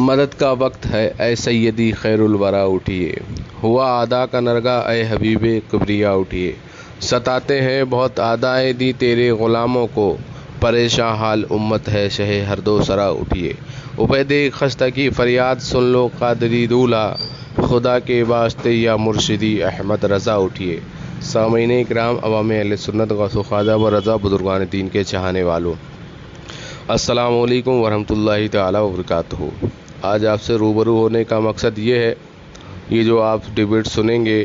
मदद का वक्त है ए सैयदी खैरुल वरा उठिए, हुआ आदा का नरगा ए हबीबे किबरिया उठिए। सताते हैं बहुत आदाए दी तेरे ग़ुलामों को, परेशान हाल उम्मत है शहे हर दो सरा उठिए। उबैदे खस्ता की फरियाद सुन लो कादरी दूल्हा, खुदा के वास्ते या मुर्शिदी अहमद रज़ा उठिए। सामीन इकराम, अवाम अहले सुन्नत गौस ख्वाजा व रज़ा बुजुर्गान दीन के चाहने वालों, अस्सलाम वालेकुम वरहमतुल्लाहि तआला वबरकातुहू। आज आपसे रूबरू होने का मकसद ये है, ये जो आप डिबेट सुनेंगे,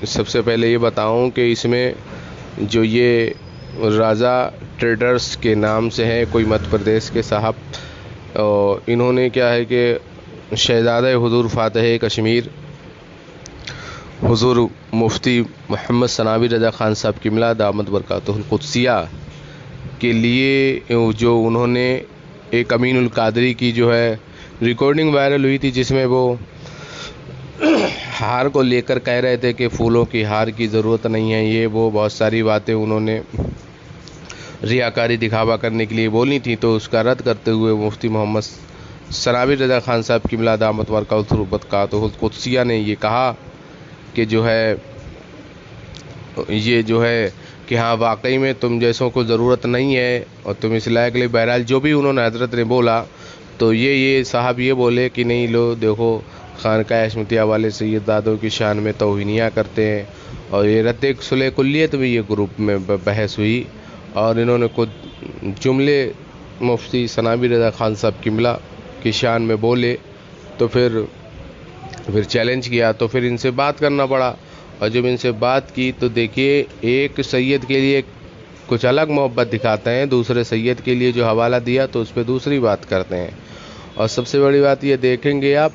सबसे पहले ये बताऊं कि इसमें जो ये राजा ट्रेडर्स के नाम से हैं, कोई मध्य प्रदेश के साहब, और इन्होंने क्या है कि शहज़ादा हुज़ूर फ़ातिह कश्मीर हुज़ूर मुफ्ती मोहम्मद सनावी रज़ा ख़ान साहब किमला दामद बरकातुहुल क़ुद्सिया के लिए जो उन्होंने एक अमीनुल कादरी की जो है रिकॉर्डिंग वायरल हुई थी, जिसमें वो हार को लेकर कह रहे थे कि फूलों की हार की ज़रूरत नहीं है, ये वो बहुत सारी बातें उन्होंने रियाकारी दिखावा करने के लिए बोली थी। तो उसका रद्द करते हुए मुफ्ती मोहम्मद सनावी रज़ा ख़ान साहब किमला दामत बरकातुहुल क़ुद्सिया ने ये कहा कि जो है ये जो है कि हाँ, वाकई में तुम जैसों को ज़रूरत नहीं है और तुम इस लायक ले। बहरहाल जो भी उन्होंने हज़रत ने बोला, तो ये साहब ये बोले कि नहीं लो देखो, खानका अहमदिया वाले सैयदादों की शान में तौहीनियाँ करते हैं। और ये रद्द सुलह कुल्लियत भी ये ग्रुप में बहस हुई और इन्होंने कुछ जुमले मुफ्ती सनावी रज़ा ख़ान साहब किमला की शान में बोले। तो फिर चैलेंज किया, तो फिर इनसे बात करना पड़ा। और जब इनसे बात की तो देखिए, एक सैयद के लिए कुछ अलग मोहब्बत दिखाते हैं, दूसरे सैयद के लिए जो हवाला दिया तो उस पर दूसरी बात करते हैं। और सबसे बड़ी बात ये देखेंगे आप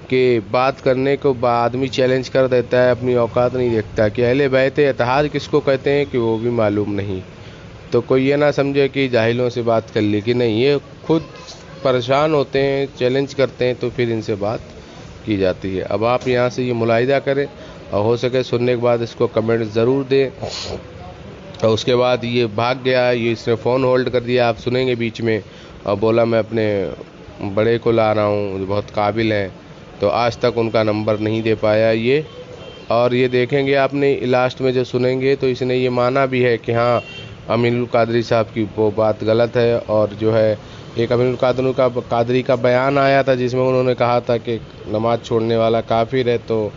कि बात करने को आदमी चैलेंज कर देता है, अपनी औकात नहीं देखता कि अहले बैत इत्तेहाद किसको कहते हैं कि वो भी मालूम नहीं। तो कोई ये ना समझे कि जाहिलों से बात कर ली, कि नहीं, ये खुद परेशान होते हैं, चैलेंज करते हैं, तो फिर इनसे बात की जाती है। अब आप यहाँ से ये मुलाहिदा करें और हो सके सुनने के बाद इसको कमेंट ज़रूर दें। और उसके बाद ये भाग गया, ये इसने फ़ोन होल्ड कर दिया, आप सुनेंगे बीच में, और बोला मैं अपने बड़े को ला रहा हूँ जो बहुत काबिल हैं। तो आज तक उनका नंबर नहीं दे पाया ये। और ये देखेंगे आपने लास्ट में जो सुनेंगे, तो इसने ये माना भी है कि हाँ, अमीनुल कादरी साहब की वो बात गलत है। और जो है एक अमीनुल कादरी का बयान आया था, जिसमें उन्होंने कहा था कि नमाज़ छोड़ने वाला काफिर है। तो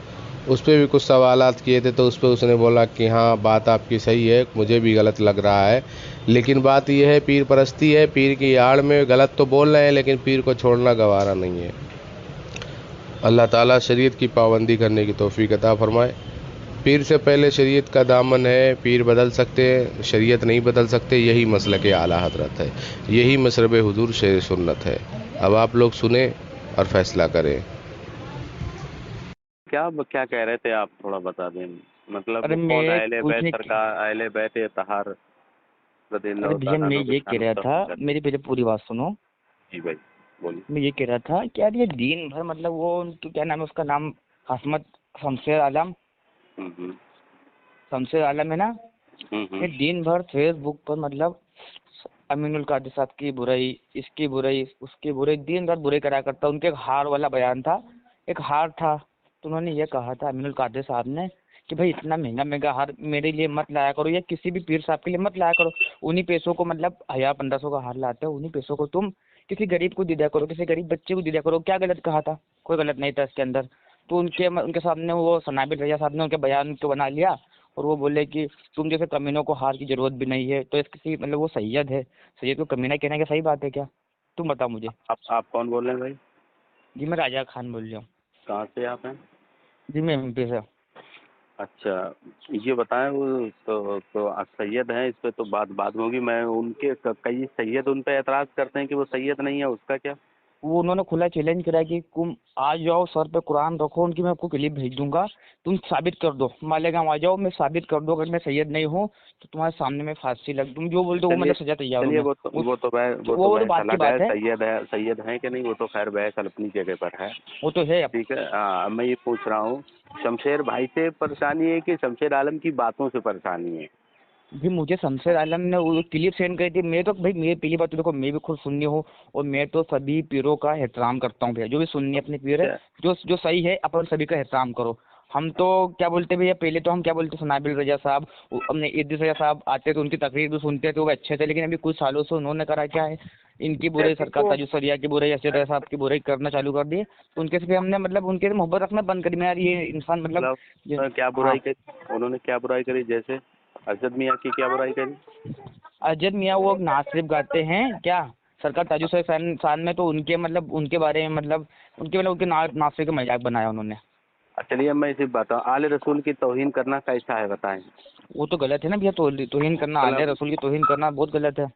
उस पर भी कुछ सवालात किए थे, तो उस पर उसने बोला कि हाँ, बात आपकी सही है, मुझे भी गलत लग रहा है, लेकिन बात यह है पीर परस्ती है, पीर की आड़ में गलत तो बोल रहे हैं, लेकिन पीर को छोड़ना गवारा नहीं है। अल्लाह ताला शरीयत की पाबंदी करने की तौफीक अता फरमाए। पीर से पहले शरीयत का दामन है, पीर बदल सकते हैं, शरीयत नहीं बदल सकते, यही मसलक आला हजरत है, यही मसरब हुजूर शेर सुन्नत है। अब आप लोग सुने और फैसला करें। क्या क्या कह रहे थे आप, थोड़ा बता दें। मतलब अरे कौन मैं अहले बैत पूछने सरकार, अहले बैत तहार अरे रदियल्लाहु भैया तआला मैं अन्हु के ये कह शान में रहा था, तफसील करते। मेरी पहले पूरी बात सुनो। जी भाई बोलिए। मैं ये कह रहा था कि यार ये दिन भर मतलब वो तो क्या नाम है उसका नाम, हसमत शमशेर आलम, हम्म शमशेर आलम है ना। हम्म ये दिन भर फेसबुक पर मतलब अमीनुल कादिर साहब की बुराई, इसकी बुराई, उसकी बुराई, दिन रात बुराई करा करता। उनके एक हार वाला बयान था, एक हार था, तो उन्होंने ये कहा था अमीनुल कादिर साहब ने कि भाई इतना महंगा महंगा हार मेरे लिए मत लाया करो, या किसी भी पीर साहब के लिए मत लाया करो। उन्हीं पैसों को मतलब 1000-1500 का हार लाते हो, उन्हीं पैसों को तुम किसी गरीब को दे दिया करो, किसी गरीब बच्चे को दे दिया करो। क्या गलत कहा था? कोई गलत नहीं था इसके अंदर। तो उनके सामने वो सनाबिल रजा साहब ने उनके बयान को बना लिया और वो बोले कि तुम जैसे कमीनों को हार की जरूरत भी नहीं है। तो इस किसी मतलब वो सैयद है, सैयद को कमीना कहना क्या सही बात है क्या? तुम बताओ मुझे। आप कौन बोल रहे हैं भाई? जी मैं राजा खान बोल रहा हूँ। कहाँ से आप हैं? जी मैं MP से। अच्छा, ये बताएं, वो तो आप सैयद हैं, इस पे तो बात बाद में होगी। मैं उनके कई सैयद उन पे एतराज़ करते हैं कि वो सैयद नहीं है, उसका क्या? वो उन्होंने खुला चैलेंज करा कि तुम आ जाओ, सर पे कुरान रखो, उनकी मैं आपको क्लिप भेज दूंगा, तुम साबित कर दो, मालेगांव आ जाओ, मैं साबित कर दो अगर मैं सैयद नहीं हूँ तो तुम्हारे सामने मैं फांसी लग, तुम जो बोल दो वो चलिए मतलब सजा तैयार हूँ चलिए, मैं। वो तो वो तो बहस बात की अलग बात है। है। सैयद है कि नहीं, वो तो खैर बहस अपनी जगह पर है। वो तो है। ठीक है। हाँ, मैं ये पूछ रहा हूँ, शमशेर भाई से परेशानी है कि शमशेर आलम की बातों से परेशानी है? भी मुझे शमशेर आलम ने वो क्लिप सेंड करी थी। मैं तो भाई, मेरी पहली बात तो देखो, मैं भी खुद सुन्नी हूँ और मैं तो सभी पीरों का एहतराम करता हूँ भैया। जो भी सुन्नी अपने पीर है, जो जो सही है, अपन सभी का एहतराम करो। हम तो क्या बोलते भैया, पहले तो हम क्या बोलते, सनाबिल रजा साहब, अपने इद्रिस रजा साहब आते थे, उनकी तकरीर भी सुनते थे, वो अच्छे थे। लेकिन अभी कुछ सालों से उन्होंने करा क्या है, इनकी बुराई, सरकार ताजु सरिया की बुराई, असद रजा साहब की बुराई करना चालू कर दिए। तो उनके से फिर हमने मतलब उनके से मोहब्बत रखना बंद कर दिया। यार ये इंसान मतलब क्या बुराई करी उन्होंने? क्या बुराई करी? जैसे अरशद मियाँ की क्या बुराई करी? अजद मियाँ वो नात शरीफ गाते हैं क्या, सरकार ताजु सरिया शान में, तो उनके मतलब उनके बारे में मतलब उनके नात शरीफ का मजाक बनाया उन्होंने। चलिए मैं इसे बताऊँ, आले रसूल की तौहीन करना कैसा है बताएं? वो तो गलत है ना भैया, तौहीन करना, आले रसूल की तौहीन करना बहुत गलत है।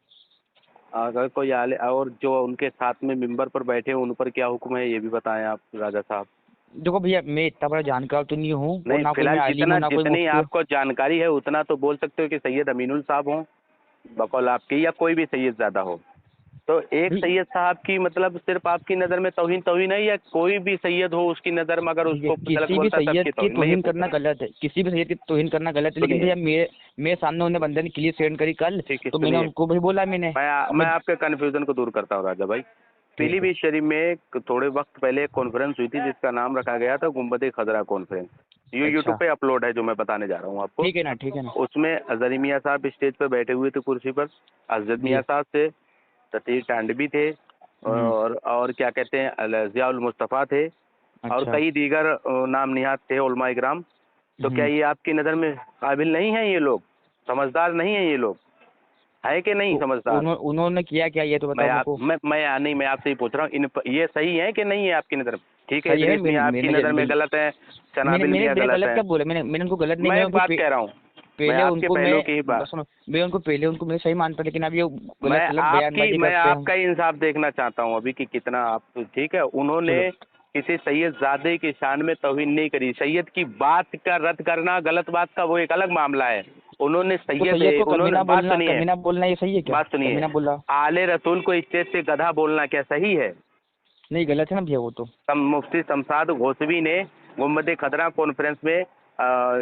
अगर कोई आले और जो उनके साथ में मिंबर पर बैठे हैं उन पर क्या हुक्म है ये भी बताएं आप राजा साहब। देखो भैया, मैं इतना बड़ा जानकार तो नहीं हूँ, और नहीं, ना कोई मैं फिलहाल आलिम हूँ, ना कोई जितनी मुफ्ती हूँ। आपको जानकारी है उतना तो बोल सकते हो कि सैयद अमीनुल साहब हों बकौल आपके, या कोई भी सैयद ज़्यादा हो। तो एक सैयद साहब की मतलब सिर्फ आपकी नज़र में तौहीन है, या कोई भी सैयद हो उसकी नज़र में अगर उसको गलत किसी भी बोलता है सैयद सबकी की मैं ये तौहीन करना गलत है, किसी भी सैयद की तौहीन करना गलत है। लेकिन भैया मेरे सामने उन्हें बंदे ने क्लिप सेंड करी कल, तो मैंने उनको भी बोला, मैं आपके कन्फ्यूजन को दूर करता हूँ राजा भाई। पीलीभीत शरीफ में थोड़े वक्त पहले एक कॉन्फ्रेंस हुई थी जिसका नाम रखा गया था गुंबद खजरा कॉन्फ्रेंस। ये यूट्यूब पे अपलोड है जो मैं बताने जा रहा हूँ आपको। ठीक है ना, ठीक है ना। उसमें अजहरी मियाँ साहब स्टेज पे बैठे हुए थे कुर्सी पर, अजद मियाँ साहब थे, सतीश टांडवी थे, और क्या कहते हैं ज़ियाउल मुस्तफ़ा थे, और कई दीगर नाम निहात थे उलमा इकराम। तो क्या ये आपकी नज़र में काबिल नहीं है? ये लोग समझदार नहीं है? ये लोग है कि नहीं समझदार? उन्होंने किया क्या ये तो बताओ। मैं आपसे ही पूछ रहा हूँ, ये सही है कि नहीं है आपकी नज़र में? ठीक है, सही है, इद्रीस आपकी नज़र में गलत है, सनाबिल मियाँ गलत है। क्या बोला मैंने उनको गलत नहीं, मैं एक बात कह रहा हूँ, पहले उनको मैं उनको पहले उनको मैं सही मानता, लेकिन अब ये मैं आपका इंसाफ देखना चाहता हूँ अभी कि कितना आप ठीक है। उन्होंने किसी सैयद ज़ादे की शान में तौहीन नहीं करी। सैयद की बात का रद्द करना, गलत बात का, वो एक अलग मामला है। उन्होंने उन्होंने बात सुनिए, कमीना बोलना ये सही है क्या? बात सुनिए, आले रसूल को स्टेज से गधा बोलना क्या सही है? नहीं, गलत है ना भैया वो तो। मुफ्ती शमशाद गौसवी ने गुंबद खदरा कॉन्फ्रेंस में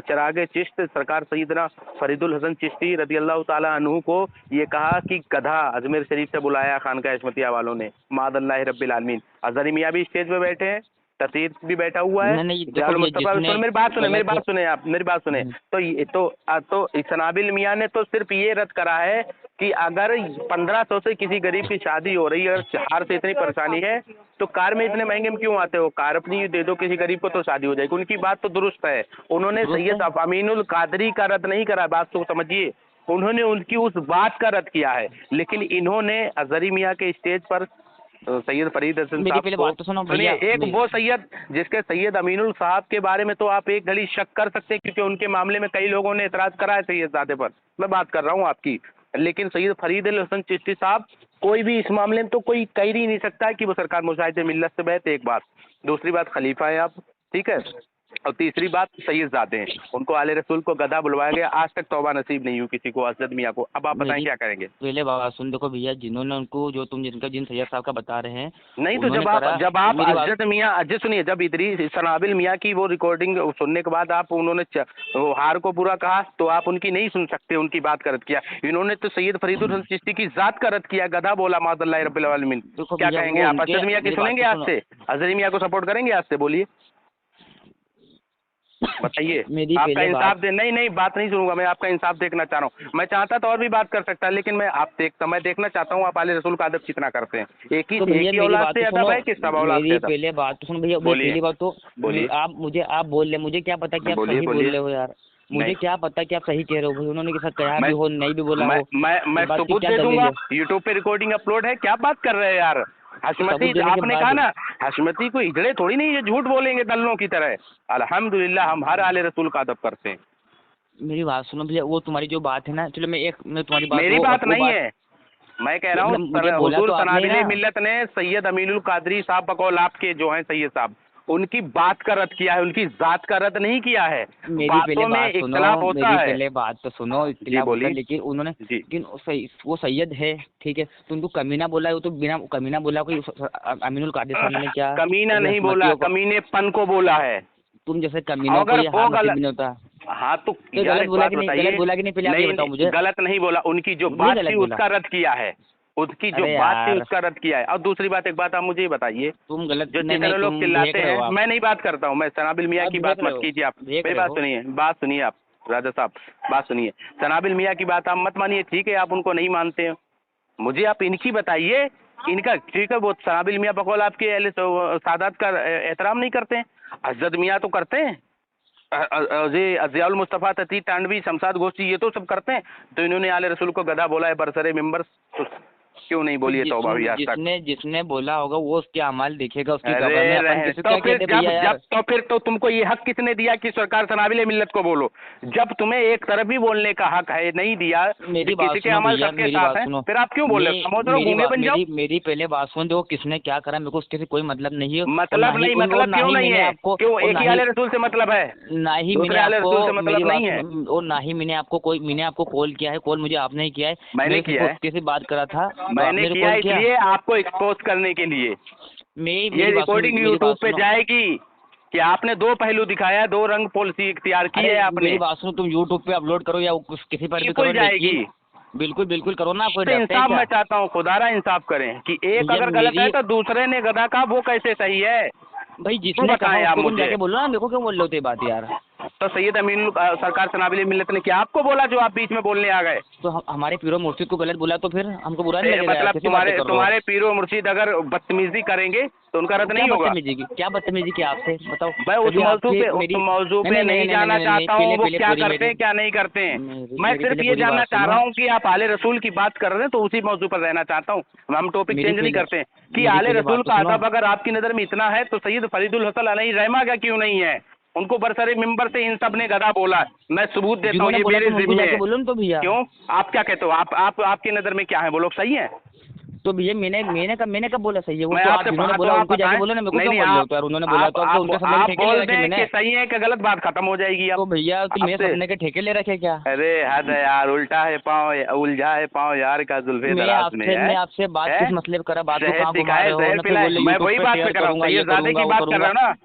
चिराग चिश्त सरकार सैयदना फरीदुल हसन चिश्ती रदी अल्लाह ताला अन्हु को ये कहा कि गधा अजमेर शरीफ से बुलाया खानका हशमतिया वालों ने, मादल्लाह रब्बिल आलमीन। अजहरी मियाँ भी स्टेज पे बैठे हैं, ततीर भी बैठा हुआ है, मेरी बात सुने। तो सनाबिल मियाँ ने तो सिर्फ ये रद्द करा है कि अगर 1500 से किसी गरीब की शादी हो रही है और हार से इतनी परेशानी है तो कार में इतने महंगे में क्यों आते हो? कार अपनी दे दो किसी गरीब को तो शादी हो जाएगी। उनकी बात तो दुरुस्त है। उन्होंने सैयद अमीनुल कादरी का रद्द नहीं करा, बात तो समझिए। उन्होंने उनकी उस बात का रद्द किया है, लेकिन इन्होंने अजहरी मियाँ के स्टेज पर सैयद फरीद हसन साहब सुनिए, एक वो सैयद जिसके सैयद अमीनुल साहब के बारे में तो आप एक घड़ी शक कर सकते हैं क्योंकि उनके मामले में कई लोगों ने एतराज करा है सैयद ज़ादे पर, मैं बात कर रहा हूँ आपकी। लेकिन सैयद फरीद हसन चिश्ती साहब कोई भी इस मामले में तो कोई कह ही नहीं सकता है कि वो सरकार मुजाहिद मिल्लत से बैठे। एक बात, दूसरी बात खलीफा है आप, ठीक है, और तीसरी बात सैयद ज़ादे हैं, उनको आले रसूल को गधा बुलवाया गया, आज तक तौबा नसीब नहीं हुई किसी को, अरशद मियाँ को। अब आप बताएं क्या करेंगे? पहले बात सुन, देखो भैया, जिन्होंने उनको जो तुम जिन सैयद साहब का बता रहे हैं, नहीं तो जब आप अरशद मियाँ अजय सुनिए, जब इदरीस सनाबिल मियाँ की वो रिकॉर्डिंग सुनने के बाद आप उन्होंने हार को बुरा कहा तो आप उनकी नहीं सुन सकते, उनकी बात का रद्द किया। इन्होंने तो सैयद फरीदुल हसन चिश्ती की जात का रद्द किया, गधा बोला मादल्लाह रब्बिल आलमीन। क्या कहेंगे आप? अरशद मियाँ की सुनेंगे आज से? अजहरी मियाँ को सपोर्ट करेंगे आज से? बोलिए, बताइए, आपका इंसाफ दे। नहीं बात नहीं सुनूंगा मैं, आपका इंसाफ देखना चाह रहा हूँ। मैं चाहता तो और भी बात कर सकता, लेकिन मैं मैं देखना चाहता हूँ आप आले रसूल का अदब कितना करते हैं। एक ही औलाद से अदब है कि सब औलाद से अदब? पहले बात तो सुन भैया, पहली बात तो बोलिए, आप बोल रहे, मुझे क्या पता कि आप सही बोल रहे हो यार, मुझे क्या पता कि आप सही कह रहे हो भाई। उन्होंने किसा कहा भी हो, नहीं भी बोला हो, मैं सबूत दे दूंगा, यूट्यूब पे रिकॉर्डिंग अपलोड है। क्या बात कर रहे हैं यार? हशमती आपने कहा ना, हशमती को इजड़े थोड़ी नहीं, ये झूठ बोलेंगे दल्लों की तरह। अल्हम्दुलिल्लाह हम हर आले रसूल का अदब करते हैं। मेरी बात सुनो भैया, वो तुम्हारी जो बात है ना, चलो मैं तुम्हारी बात, मेरी बात नहीं है, मैं कह रहा हूँ हुजूर सनाबिल मिल्लत ने सैयद अमीनुल कादरी साहब बकौल आपके जो हैं सैयद साहब, उनकी बात का रद्द किया है, उनकी जात का रद्द नहीं किया है। बातों में इख्तिलाफ होता है। पहले बात तो सुनो, इख्तिलाफ होता है, लेकिन उन्होंने वो सैयद है, ठीक है, तो उनको कमीना बोला है, वो तो बिना कमीना बोला कोई अमीनुल कादरी साहब ने क्या कमीना नहीं बोला, कमीनेपन को बोला है। तुम जैसे कमीना को नहीं होता। हाँ तो तो यार गलत एक बोला बात कि नहीं, बताइए। गलत बोला कि नहीं, पहले आप ये बताओ मुझे। गलत नहीं बोला, उनकी जो नहीं बात गलत थी बोला। उसका रद्द किया है, उसकी जो अरे बात थी यार उसका रद्द किया है। और दूसरी बात, एक बात आप मुझे ये बताइए, तुम गलत जो नहीं, जितने लोग तुम चिल्लाते देख रहे हो हैं, आप, मैं नहीं बात करता हूँ, मैं सनाबिल मियाँ आप की देख बात रहे मत हो, कीजिए आप। देख मेरी रहे बात हो। सुनिए, बात सुनिए आप राजा साहब, बात सुनिए। सनाबिल मियाँ की बात आप मत मानिए, ठीक है, आप उनको नहीं मानते हैं, मुझे आप इनकी बताइए। इनका ठीक है, वो सनाबिल मियाँ बकौल आपके अहले सादात का एहतराम नहीं करते हैं, अजद मियाँ तो करते हैं, अज़ियाउल मुस्तफ़ा तती टांडवी शमशाद गोश्ती ये तो सब करते हैं। तो इन्होंने आले रसूल को गधा बोला है बरसरे मिंबर, तो क्यों नहीं बोली है तौबा हुई आज तक? जिसने जिसने बोला होगा वो उसके अमाल देखेगा, उसकी अरे कब्र में। अपन रहे किसी को तो क्या फिर कहते जब भैया यार। जब तो फिर तो तुमको ये हक किसने दिया कि सरकार सनाबिल मिल्लत को बोलो? जब तुम्हें एक तरफ ही बोलने का हक है, नहीं दिया, मेरी बात किसी के सुनो अमल भैया, सबके मेरी साथ बात हैं, सुनो। फिर आप क्यों बोल रहे हो? समझ रहे हो, गूंगे बन जाओ। मेरी पहले बात सुन, देखो किसने क्या करा मेरे को उसके से कोई मतलब नहीं है। मतलब नहीं, मतलब क्यों नहीं है? क्यों एक ही आले रसूल से मतलब है? ना ही दूसरे मैंने आले आपको, रसूल से मतलब मेरी नहीं बात है। सुनो, और ना ही मैंने आपको कॉल किया है। कॉल मुझे आपने ही किया है, मैंने किया है, उसके से बात करा था तो मैंने आपने किया कॉल किया। इसलिए आपको एक्सपोज करने के लिए। ये मेरी बात सुनो, रिकॉर्डिंग मेरी यूट्यूब बात पे सुनो। जाएगी कि आपने दो पहलू दिखाया, दो रंग पॉलिसी इख्तियार की अरे है आपने। मेरी बात सुनो, तुम यूट्यूब पे अपलोड करो या किसी पर भी करो, बिल्कुल जाएगी, लेकिन बिल्कुल बिल्कुल करो ना, कोई तो डरते हैं इंसाफ क्या? मैं चाहता हूँ, खुदारा इंसाफ करें कि एक भैया अगर गलत है मेरी, तो दूसरे ने गधा कहा, वो कैसे सही है? भाई क्यों जिसने कहा बताएं आप उसको तुम मुझे? जाके बोलो ना, मेरे को क्यों बोल रहे हो ये बात यार? तो सैयद अमीन सरकार सनाबिल मिल्लत ने क्या आपको बोला जो आप बीच में बोलने आ गए? तो हमारे पीरो मुर्शिद को गलत बोला तो फिर हमको बुरा नहीं फिर लगेगा यार? मतलब कैसी बातें कर रहे हो? तुम्हारे पीरो मुर्शिद अगर बदतमीजी करेंगे तो उनका रद्द क्या नहीं होगा? बदतमीजी की, क्या बदतमीजी की आपसे बताओ? मैं उस कभी मौजू आपकी पे मेरी, नहीं जाना चाहता हूँ, वो क्या पूरी करते मेरी हैं क्या नहीं करते हैं। मैं मेरी सिर्फ पहले ये पूरी जानना बात चाह सुनो। रहा हूँ कि आप आले रसूल की बात कर रहे हैं तो उसी मौजू पर रहना चाहता हूँ, हम टॉपिक मेरी चेंज नहीं पहले करते हैं कि मेरी आले पहले रसूल बात तो का सुनो। अदब अगर आपकी नज़र में इतना है तो सैयद फरीदुल हसन अलैहि रहमा का क्यों नहीं है? उनको बरसरे मिंबर से इन सब ने गधा बोला, मैं सबूत देता हूँ, जिन्होंने ये बोला मेरे तुम उनको जिम्मे जाके है। बोलो ना तो भैया। क्यों? आप क्या कहते हो? आप आपकी नज़र में क्या है, वो लोग सही है? तो भैया मैंने कब बोला सही है? वो मैं तो आप आपसे जिन्होंने तो बोला आप उनको जाके बताएं। बोलो ना, मेरे को नहीं क्यों नहीं, बोल रहे हो? आप तो यार उन्होंने बोला तो अब तो उनके सपने के ठेके ले बोल रखे दें मैंने। कि सही है कि गलत, बात खत्म हो जाएगी। तो भैया तो मेरे आपसे सपने के ठेके ले रखे क्या? अरे हद है यार, उल्टा है पाँव, उलझा है पाँव यार का जुल्फे दराज में है। मैं आपसे बात है? किस मसले पे करा? बात को शहद कहाँ घुमा दिखाए, रहे हो? जहर ना फिर पिलाए, बोले मैं यूट्यूब वही पे बात शेयर पे कर रहा हूँ, करूंगा, ये सैयदजादे करूंगा की वो बात कर करूंगा। रहे हो ना?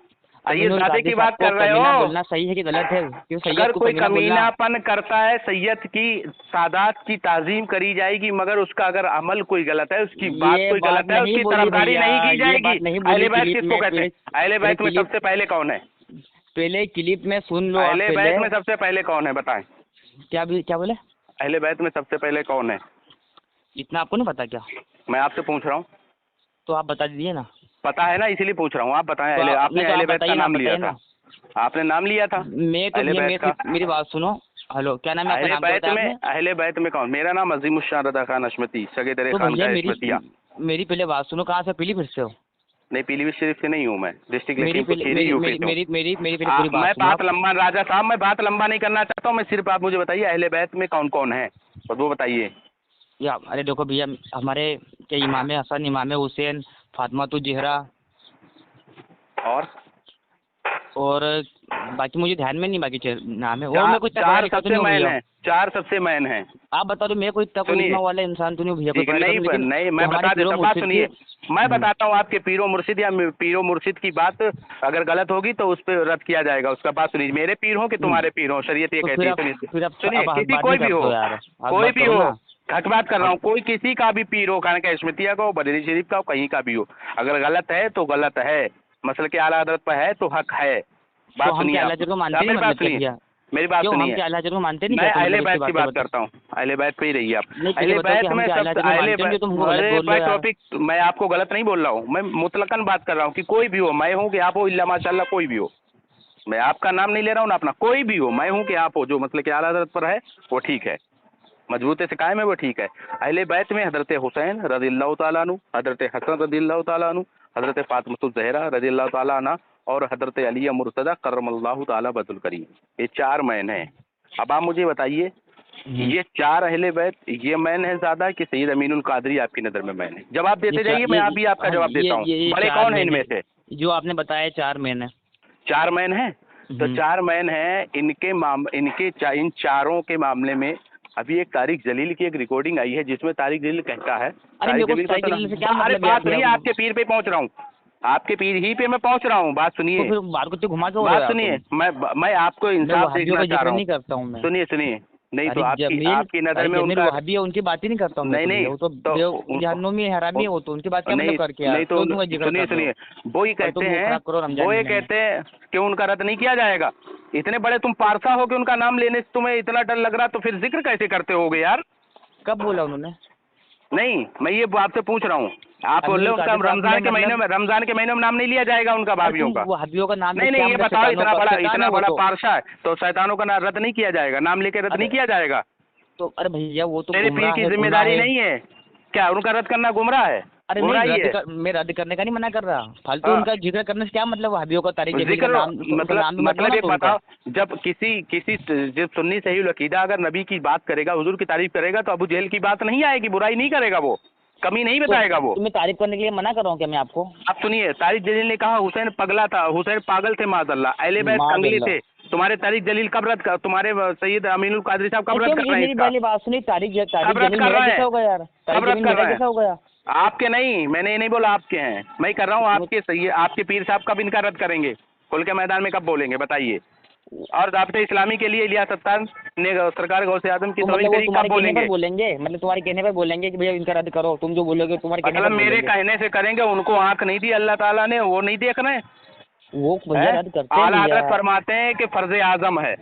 अमीनुल सैयदजादे कादिर की साहब बात को कर रहे कमीना हो। बोलना सही है कि गलत है? क्यों अगर सैयद को कोई कमीना बोलना? कमीनापन करता है, सैयद की सादात की ताजीम करी जाएगी, मगर उसका अगर अमल कोई गलत है, उसकी बात ये कोई बात गलत है, नहीं उसकी बोली तरफदारी भैया, नहीं की ये जाएगी। बात नहीं बोली अहले बैत क्लिप किसको में। कहते हैं? अहले पहले बैत में क्लिप सबसे पहले कौन है? पहले क्लिप में सुन लो आप अहले पहले। बैत में सबसे पहले कौन है, बताएं? क्या बोले? अहले बैत में सबसे पहले कौन है? इतना आपको नहीं पता क्या? मैं आपसे पूछ रहा हूँ, तो आप बता दीजिए ना। पता है ना, इसीलिए पूछ रहा हूँ, आप बताएं। तो आपने आप अहले बैत का बताइए ना, नाम लिया बताइए था, ना। आपने नाम लिया था मैं तो अहले भैया, बैत का। मेरी बात सुनो। हेलो, क्या नाम है आपका? अहले नाम क्या बैत बताया में, आपने? अहले बैत में कौन? मेरा नाम अजीमुश्शान रज़ा खान अशमती, सगे दरे तो खान भैया का अशमतिया। मेरी पहले बात सुनो। कहाँ से? पीलीभीत से हो? नहीं, पीलीभीत शरीफ से नहीं हूँ मैं, डिस्ट्रिक्ट मेरी लखीमपुर पहले खीरी यूपी से हूँ। मेरी पहले पूरी बात मैं सुनो बात आप। लंबा, राजा साहब मैं बात लंबा नहीं करना चाहता हूँ, मैं सिर्फ आप मुझे बताइए अहले बैत में कौन कौन है, और वो बताइए। या अरे देखो भैया, हमारे के इमाम हसन, इमाम हुसैन, फातिमा तो ज़हरा, और बाकी मुझे ध्यान में नहीं, बाकी नाम है। और मैं कोई चार सबसे मैन है, चार सबसे मैन है। आप बता दो, मैं कोई इतना कोई वाला इंसान तो नहीं भैया। कोई नहीं, मैं बता देता हूँ, बात सुनिए। मैं बताता हूँ आपके पीरो मुर्शिद या पीरो मुर्शिद की बात अगर गलत होगी तो उस पर रद्द किया जाएगा, उसका बात सुनिए। मेरे पीर हो कि तुम्हारे पीर हो, शरीयत ये कहती है। सुनिए, किसी कोई भी हो, कोई भी हो, हक बात कर रहा हूँ, कोई किसी का भी पीर हो, खान का इस्मतिया का हो, बरेली शरीफ का हो, कहीं का भी हो, अगर गलत है तो गलत है, मसल के आला हजरत पर है तो हक है। बात सुनिए, मेरी बात सुनिए, मेरी बात सुनिए। मैं अहले बैत की बात करता हूँ, अहले बैत पे ही रहिए आप। अहले बैत में सब अहले बैत टॉपिक, मैं आपको गलत नहीं बोल रहा हूँ, मैं मुतलकन बात कर रहा हूँ कि कोई भी हो, मैं हूँ कि आप हो, इल्ला माशाल्लाह कोई भी हो, मैं आपका नाम नहीं ले रहा हूँ ना अपना, कोई भी हो, मैं हूँ कि आप हो, जो मतलब कि आला हज़रत पर है वो ठीक है, मजबूती से कायम है, वो ठीक है। अहले बैत में हज़रत हुसैन रज़ियल्लाहु ताला अन्हु, हज़रत हसन रज़ियल्लाहु ताला अन्हु, हज़रत फातिमा ज़हरा रज़ियल्लाहु ताला अन्हा और हज़रत अली मुर्तज़ा करमल्लाहु ताला वजहुल करीम, ये चार मैन हैं। अब आप मुझे बताइए, ये चार अहले बैत, ये मैन है ज़्यादा कि सैयद अमीनुल कादरी आपकी नज़र में मैन है? जवाब देते जाइए, मैं आप भी आपका जवाब देता हूँ। बड़े कौन है इनमें से? जो आपने बताया चार मैन है। चार मैन है, तो चार मैन है, इन चारों के मामले में अभी एक तारिक जलील की एक रिकॉर्डिंग आई है जिसमें तारिक जलील कहता है, अरे बात सुनिए, आपके पीर पे पहुंच रहा हूँ, आपके पीर ही पे मैं पहुंच रहा हूँ, बात सुनिए। तो फिर बात को तो घुमा के बात सुनिए, मैं आपको इंसाफ देखना चाह रहा नहीं हूँ। करता हूँ मैं। सुनिए सुनिए, नहीं तो तारिक आपकी नज़र में उनका वहाबी है, उनकी बात ही नहीं करता हूँ मैं। नहीं वो तो जहन्नुमी है, हरामी है, वो तो उनकी बात क्या मतलब करके यार। नहीं तो सुनिए सुनिए, वो ये कहते हैं, वो ये कहते हैं कि उनका रद्द नहीं किया जाएगा। इतने बड़े तुम पारसा हो कि उनका नाम लेने से तुम्हें इतना डर लग रहा, तो फिर जिक्र कैसे करते होगे यार? कब बोला उन्होंने? नहीं, मैं ये आपसे पूछ रहा हूँ। आप बोल रहे हो उनका रमजान के महीने में नाम नहीं लिया जाएगा उनका, भाभीियों का। वहाबियों का नाम नहीं, ये बताओ, इतना बड़ा पारसा है तो शैतानों का नाम रद्द नहीं किया जाएगा, नाम लेके रद्द नहीं किया जाएगा? तो अरे भैया वो तो तेरे पीर की जिम्मेदारी नहीं है क्या उनका रद्द करना? गुमराह है। अरे नहीं, मैं रद्द करने का नहीं मना कर रहा, फालतू उनका जिक्र करने से क्या मतलब? वहाबियों का तारीख जिक्र मतलब ये बताओ, जब किसी जब सुन्नी सही अकीदा अगर नबी की बात करेगा, हुजूर की तारीफ करेगा, तो अबू जहल की बात नहीं आएगी, बुराई नहीं करेगा, वो कमी नहीं बताएगा। वो मैं तारीफ करने के लिए मना कर रहा हूँ क्या मैं आपको? आप सुनिए, तारिक जलील ने कहा हुसैन पगला था, हुसैन पागल थे, माज़अल्लाह, अहले बैत कंगले थे। तुम्हारे तारिक जलील कब रद्द कर, तुम्हारे सैयद अमीनुल कादरी साहब कब रद्द कर रहे हैं? मेरी पहली बात सुनी, तारिक जलील कैसा होगा यार? कब रद्द कर रहे हैं? आपके नहीं, मैंने ये नहीं बोला आपके हैं, मैं कर रहा हूँ आपके। सही है, आपके पीर साहब कब इनका रद्द करेंगे? खुल के मैदान में कब बोलेंगे, बताइए। और दावत इस्लामी के लिए इलियास सत्तार ने सरकार गौसे आजम की तौहीन करी, कब बोलेंगे? मतलब तुम्हारे कहने पर बोलेंगे कि भैया इनका रद्द करो, तुम जो बोलोगे तुम्हारे कहने पर मेरे कहने से करेंगे। उनको आंख नहीं दी अल्लाह ताला ने, वो नहीं देख रहे? वो रद्द करते हैं। आला हज़रत फरमाते हैं कि फर्ज आजम है,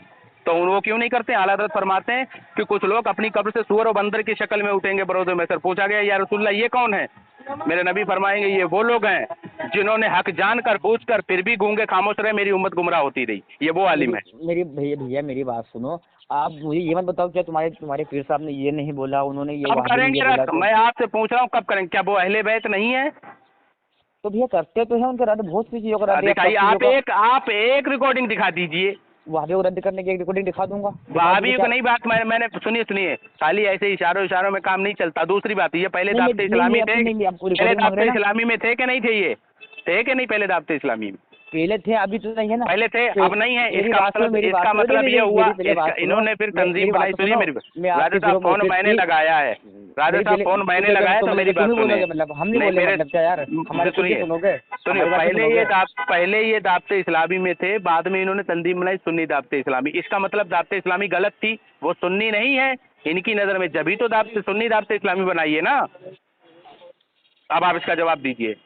तो वो क्यों नहीं करते? आला हज़रत फरमाते हैं कि कुछ लोग अपनी कब्र से सूअर और बंदर की शक्ल में उठेंगे बरोज़े महशर। पूछा गया या रसूलल्लाह ये कौन है? मेरे नबी फरमाएंगे ये वो लोग हैं जिन्होंने हक जानकर बूझकर फिर भी गूंगे खामोश रहे, मेरी उम्मत गुमराह होती रही। ये वो आलिम है। मेरी भैया मेरी बात सुनो, आप मुझे ये मत बताओ क्या तुम्हारे पीर साहब ने ये नहीं बोला, उन्होंने ये कब करेंगे? मैं आपसे पूछ रहा हूँ कब करेंगे? क्या वो अहले बैत नहीं है? तो भैया करते तो है उनके रद्द, बहुत सी चीजों का रद्द दिखाइए। आप एक रिकॉर्डिंग दिखा दीजिए। वहां को रद्द करने की एक रिकॉर्डिंग दिखा दूंगा। वहाबी को नहीं बात मैंने सुनिए, खाली ऐसे इशारों में काम नहीं चलता। दूसरी बात ये, पहले दावत इस्लामी थे, पहले दावत इस्लामी में थे कि नहीं थे? ये थे कि नहीं पहले दावत इस्लामी में? पहले थे, अभी तो नहीं है ना। पहले थे, अब नहीं है। इसका मतलब ये हुआ इन्होंने फिर तंजीम बनाई। सुनिए मेरी राजा साहब, फोन मैंने लगाया है, राजा साहब फोन मैंने लगाया, तो मेरी बात सुनिए। मतलब हम नहीं बोले मतलब क्या यार, हमारे सुनोगे? पहले ये दावत इस्लामी में थे, बाद में इन्होंने तंजीम बनाई सुन्नी दावत इस्लामी। इसका मतलब दावत इस्लामी गलत थी, वो सुन्नी नहीं है इनकी नज़र में, जब ही तो सुन्नी दावत इस्लामी बनाई है ना। अब आप इसका जवाब दीजिए।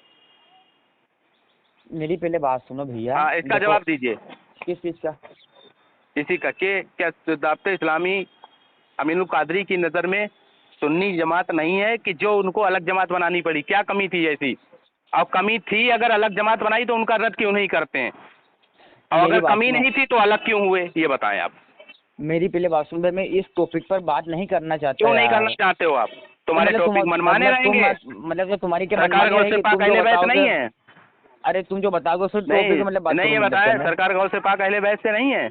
मेरी पहले बात सुनो भैया। हाँ, इसका जवाब दीजिए। किस चीज का? इसी का कि क्या दावत इस्लामी अमीनुल कादरी की नज़र में सुन्नी जमात नहीं है कि जो उनको अलग जमात बनानी पड़ी? क्या कमी थी ऐसी? और कमी थी अगर अलग जमात बनाई तो उनका रद्द क्यों नहीं करते हैं? और अगर कमी नहीं थी तो अलग क्यों हुए, ये बताएं आप। मेरी पहले बात सुन, मैं इस टॉपिक पर बात नहीं करना चाहता। क्यों नहीं करना चाहते हो आप? तुम्हारे टॉपिक मनमाने रहेंगे। मतलब तुम्हारी क्या सरकार गौर से पाक अहले बैत नहीं है? अरे तुम जो बताओगे उस टॉपिक मतलब नहीं, ये बताया सरकार गौर से पाक अहले बैत से नहीं है।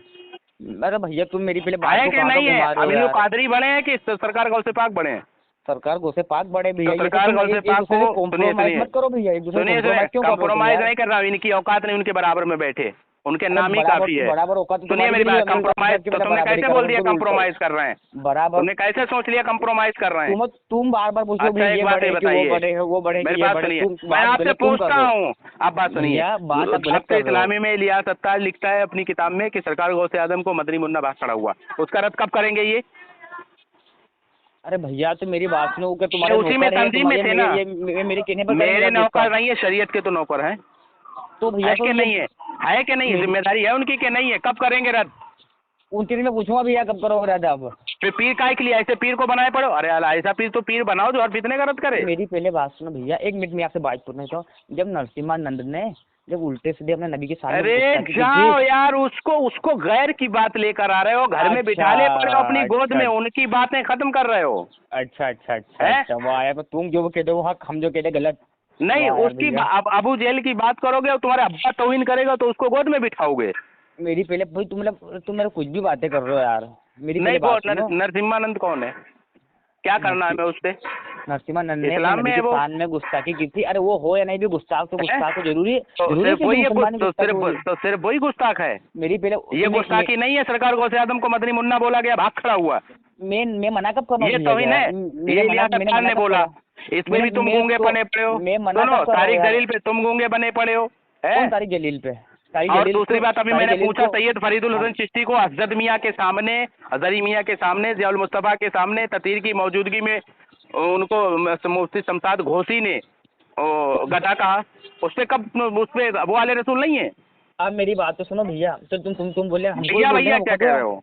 अरे भैया तुम मेरी पहले बात को नहीं है। अमीनुल कादरी बने हैं कि सरकार गौर से पाक बने हैं? सरकार गौर से पाक बड़े भैया। सरकार गौर से पाक को कॉम्प्रोमाइज मत करो भैया, एक दूसरे को कॉम्प्रोमाइज नहीं कर रहा हूँ। इनकी औकात नहीं उनके बराबर में बैठे, उनके नाम ही काफी है। सुनिए मेरी बात, कंप्रोमाइज तो तुमने कैसे बोल दिया कंप्रोमाइज कर रहे हैं? बराबर तुमने कैसे सोच लिया कंप्रोमाइज कर रहे हैं? तुम बार बार पूछो एक बात बताइए, वो बड़े मेरी बात सुनिए, मैं आपसे पूछता हूँ, आप बात सुनिए। दावत इस्लामी में इलियास सत्तार लिखता है अपनी किताब में कि सरकार गौसे आजम को मदनी मुन्ना बात खड़ा हुआ, उसका रद्द कब करेंगे ये? अरे भैया तो मेरी बात सुनो, तुम्हारे उसी में तंजीम में थे ना। मेरे कहने पर मेरे नौकर नहीं है, शरीयत के तो नौकर हैं। तो भैया के नहीं है कि नहीं? जिम्मेदारी है उनकी कि नहीं है? कब करेंगे रद्द? उनके लिए मैं पूछूंगा भैया कब करोगे रद्द? आप फिर पीर काहे के लिए ऐसे पीर को बनाए पड़ो? अरे ऐसा पीर तो पीर बनाओ जो हर फितने का रद्द करे। मेरी पहले बात सुनो भैया, एक मिनट में आपसे बात करना था। जब नरसिम्हानंद ने जब उल्टे सीधे अपने नबी के सामने, अरे जाओ यार, उसको गैर की बात लेकर आ रहे हो, घर में बिठा ले पड़े अपनी गोद में, उनकी बातें खत्म कर रहे हो। अच्छा वो आया, तुम जो कहते हो हक, हम जो कहते गलत नहीं। उसकी अबू जहल की बात करोगे और तुम्हारे अब्बा तौहीन करेगा तो उसको गोद में बिठाओगे। मेरी पहले भाई तुम मेरे कुछ भी बातें कर रहे हो यार। मेरी नहीं, नरसिम्हानंद कौन है? क्या करना है मैं उससे? नरसिम्हानंद ने इस्लाम में वो में गुस्ताखी की थी। अरे वो हो या नहीं भी गुस्ताख, तो गुस्ताख तो जरूरी सिर्फ वही गुस्ताख है। मेरी पहले ये गुस्ताखी नहीं है। सरकार गौसे आजम को मदनी मुन्ना बोला गया, भाग खड़ा हुआ। मैं मना कब करूँ? ये तौहीन है, ये इलियास सत्तार ने बोला। इसमें भी तुम गूंगे बने पड़े हो। सुनो, तारीख दलील पे तुम गूंगे बने पड़े हो। कौन तारीख दलील पे? और दूसरी बात, अभी मैंने पूछा सैयद फरीदुल हसन चिश्ती को असद मियाँ के सामने, अजहरी मियाँ के सामने, ज़ियाउल मुस्तफा के सामने, ततीर की मौजूदगी में उनको मुफ्ती शमशाद घोसी ने गधा कहा। उस पे कब, उस पे वो आले रसूल नहीं है? आप मेरी बात तो सुनो भैया। तो तुम बोले भैया क्या कह रहे हो?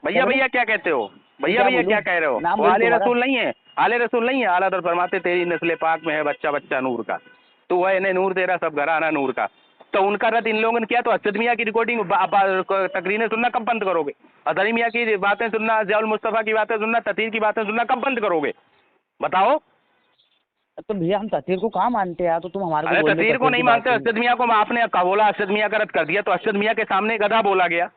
भैया क्या कहते हो? भैया क्या कह रहे हो? वो आले रसूल नहीं है, आले रसूल नहीं है। आला दर फरमाते तेरी नस्ल पाक में है बच्चा बच्चा नूर का, तू है इन्हें नूर तेरा सब घराना नूर का। तो उनका रद्द इन लोगों ने किया, तो असद मियाँ की रिकॉर्डिंग तकरीरें सुनना कब बंद करोगे? अजहरी मियाँ की बातें सुनना, ज़ियाउल मुस्तफा की बातें सुनना, ततीर की बातें सुनना कब बंद करोगे? बताओ। तो भैया हम ततीर को कहाँ मानते हैं? तो तुम हमारे अरे ततीर को नहीं मानते, असद मियाँ को आपने बोला, असद मियाँ का रद्द कर दिया, तो असद मियाँ के सामने गधा बोला गया।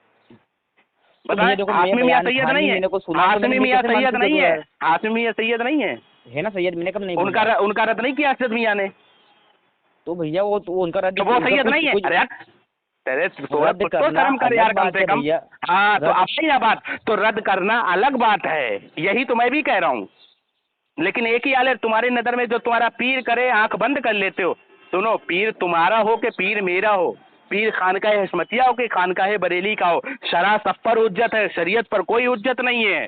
बताए, आसमी मियाँ सैयद नहीं है? आसमी मियाँ सैयद नहीं है? आसमी मियाँ सैयद नहीं है? है ना सैयद, मैंने कब नहीं उनका रद्द नहीं किया असद मियाँ ने? तो भैया वो उनका रद्द, तो वो सैयद नहीं है? अरे तेरे तो शर्म कर यार कम से कम। हाँ, तो अब यह बात, तो रद्द करना अलग बात है, यही तो मैं भी कह रहा हूँ। लेकिन एक ही हाल है, तुम्हारी नजर में जो तुम्हारा पीर करे आंख बंद कर लेते हो। सुनो, पीर तुम्हारा हो कि पीर मेरा हो, पीर खानकाह हस्मतिया हो कि खानकाह बरेली का हो, शरा सब पर उज्जत है, शरीयत पर कोई उज्जत नहीं है।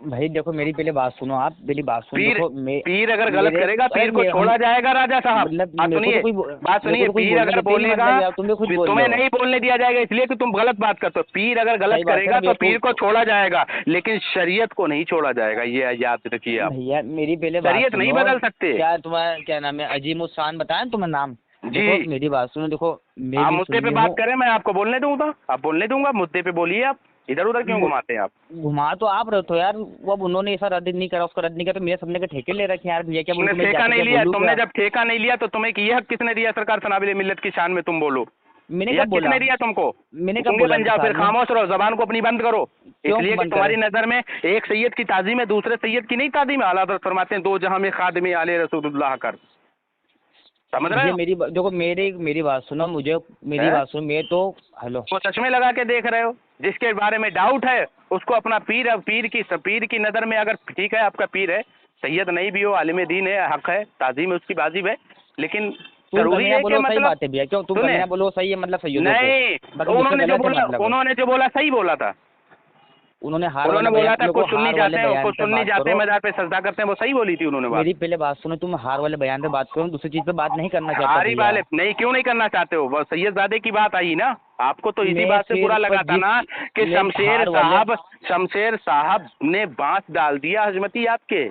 भाई देखो मेरी पहले बात सुनो, आप मेरी बात सुनो। पीर अगर गलत करेगा पीर को छोड़ा जाएगा राजा साहब। सुनिए बात सुनिए, पीर अगर बोलेगा तुम्हें नहीं बोलने दिया जाएगा, इसलिए कि तुम गलत बात करते हो। पीर अगर गलत करेगा तो पीर को छोड़ा जाएगा, लेकिन शरीयत को नहीं छोड़ा जाएगा, ये याद रखिए आप। भैया मेरी पहले शरीयत नहीं बदल सकते। क्या तुम्हारा क्या नाम है? अजीम उस्सान बताया तुम्हारा नाम जी। मेरी बात सुनो, देखो आप मुद्दे पे बात करें, मैं आपको बोलने दूंगा, आप बोलने दूंगा, मुद्दे पे बोलिए। आप इधर उधर क्यों घुमाते हैं? आप घुमा तो आप रहे हो यार। वो अब उन्होंने ऐसा रद्द नहीं करा, उसका रद्द नहीं किया, तो मेरे सबने के ठेके ले रखे यार। ये क्या ठेका नहीं लिया? तुमने जब ठेका नहीं लिया तो तुम्हें ये हक किसने दिया? सरकार सनाबिल मिल्लत की शान में तुम बोलो, मैंने कब बोला? किसने दिया तुमको? मैंने कब बोला? बन जाओ, फिर खामोश रहो, जबान को अपनी बंद करो। इसलिए कि तुम्हारी नजर में एक सैयद की ताजीम है, दूसरे सैयद की नहीं ताजीम है। आला हज़रत फरमाते हैं, दो जहां में खादिम आले रसूलुल्लाह कर। समझ रहे हो? देखो मेरी बात सुनो, मुझे मेरी बात सुनो। मैं तो हेलो, वो चश्मे लगा के देख रहे हो, जिसके बारे में डाउट है उसको अपना पीर की नज़र में, अगर ठीक है आपका पीर है, सैयद नहीं भी हो, आलिम दीन है, हक है, ताजीम है उसकी, वाजिब है, लेकिन जरूरी है कि मतलब बात है भैया, क्यों तुम बोलो सही है मतलब सही है? नहीं, उन्होंने जो बोला सही बोला था। उन्होंने बोला था कुछ सुननी जाते हैं, कुछ सुननी जाते हैं, मजार पे सजदा करते हैं, वो सही बोली थी उन्होंने बात। मेरी पहले बात सुनो, तुम हार वाले बयान पे बात करो, दूसरी चीज पे बात नहीं करना चाहते। हारी वाले नहीं, क्यों नहीं करना चाहते हो? वो सैयदजादे की बात आई ना, आपको तो इसी बात से बुरा लगा था ना कि शमशेर साहब ने बांस डाल दिया हजमती आपके।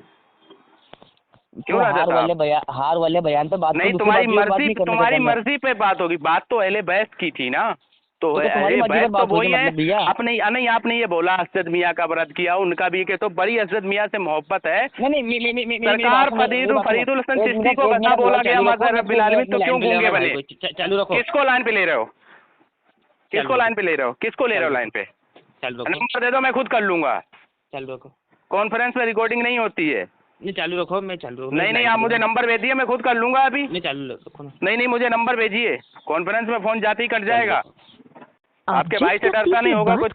क्यों हार वाले बयान पे बात नहीं? तुम्हारी मर्जी पे बात होगी। बात तो अहले बैत की थी ना, तो वही है। आपने ये बोला असद मियाँ का रद्द किया, उनका भी के, तो बड़ी असद मियाँ से मोहब्बत है। सरकार फरीदुल हसन चिश्ती को गधा बोला गया मज़हब रब्बिल आलमीन, तो क्यों गूंगे बने? किसको लाइन पे ले रहे हो? किसको लाइन पे ले रहे हो? किसको ले रहे हो लाइन पे? नंबर दे दो, मैं खुद कर लूंगा। कॉन्फ्रेंस में रिकॉर्डिंग नहीं होती है। चालू रखो, मैं चालू रखो। नहीं, आप मुझे नंबर भेजिए, मैं खुद कर लूंगा अभी। चालू रखो। नहीं, मुझे नंबर भेजिए, कॉन्फ्रेंस में फोन जाते ही कट जाएगा। आपके भाई से डरता नहीं होगा कुछ?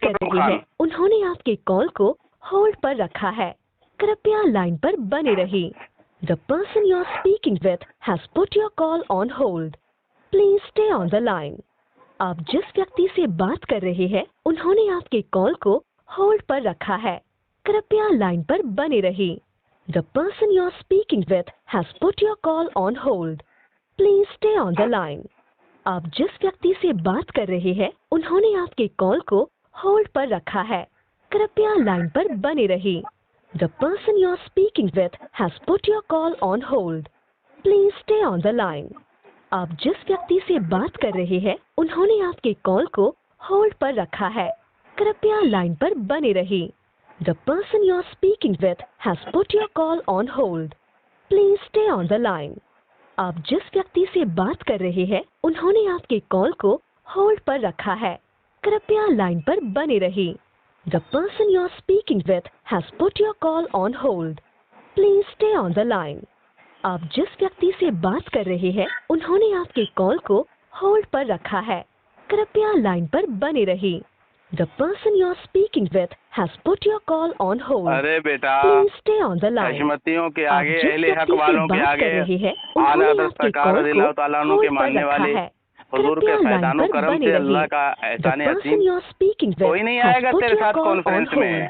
उन्होंने आपके कॉल को होल्ड पर रखा है, कृपया लाइन पर बने रहिए। The person you are speaking with has put your call on hold, please stay on the line. आप जिस व्यक्ति से बात कर रहे हैं उन्होंने आपके कॉल को होल्ड पर रखा है, कृपया लाइन पर बने रहिए। The person you are speaking with has put your call on hold, please stay on the line. आप जिस व्यक्ति से बात कर रहे हैं उन्होंने आपके कॉल को होल्ड पर रखा है, कृपया लाइन पर बने रहिए। The person you are speaking with has put your call on hold, please stay on the line. आप जिस व्यक्ति से बात कर रहे हैं उन्होंने आपके कॉल को होल्ड पर रखा है, कृपया लाइन पर बने रहिए। The person you are speaking with has put your call on hold, please stay on the line. आप जिस व्यक्ति से बात कर रहे हैं उन्होंने आपके कॉल को होल्ड पर रखा है, कृपया लाइन पर बने रहिए। The person you are speaking with has put your call on hold, please stay on the line. आप जिस व्यक्ति से बात कर रहे हैं उन्होंने आपके कॉल को होल्ड पर रखा है, कृपया लाइन पर बने रहिए। The person you are speaking with has put your call on hold. अरे बेटा, Please stay on the line. हशमतियों के आप आगे, जिस अहले हक व्यक्ति से वालों के बात आगे, कर रहे हैं आला उन्होंने हज़रत आपके सरकार कॉल रज़ियल्लाहु को ताला अन्हु के होल्ड पर मानने रखा वाले है। हुजूर के कृपया लाइन फैज़ानो पर करम बने से अल्लाह रहिए। का The एहसान person Asim. you are speaking with कोई नहीं has आएगा put तेरे your साथ call on कॉन्फ्रेंस hold. में।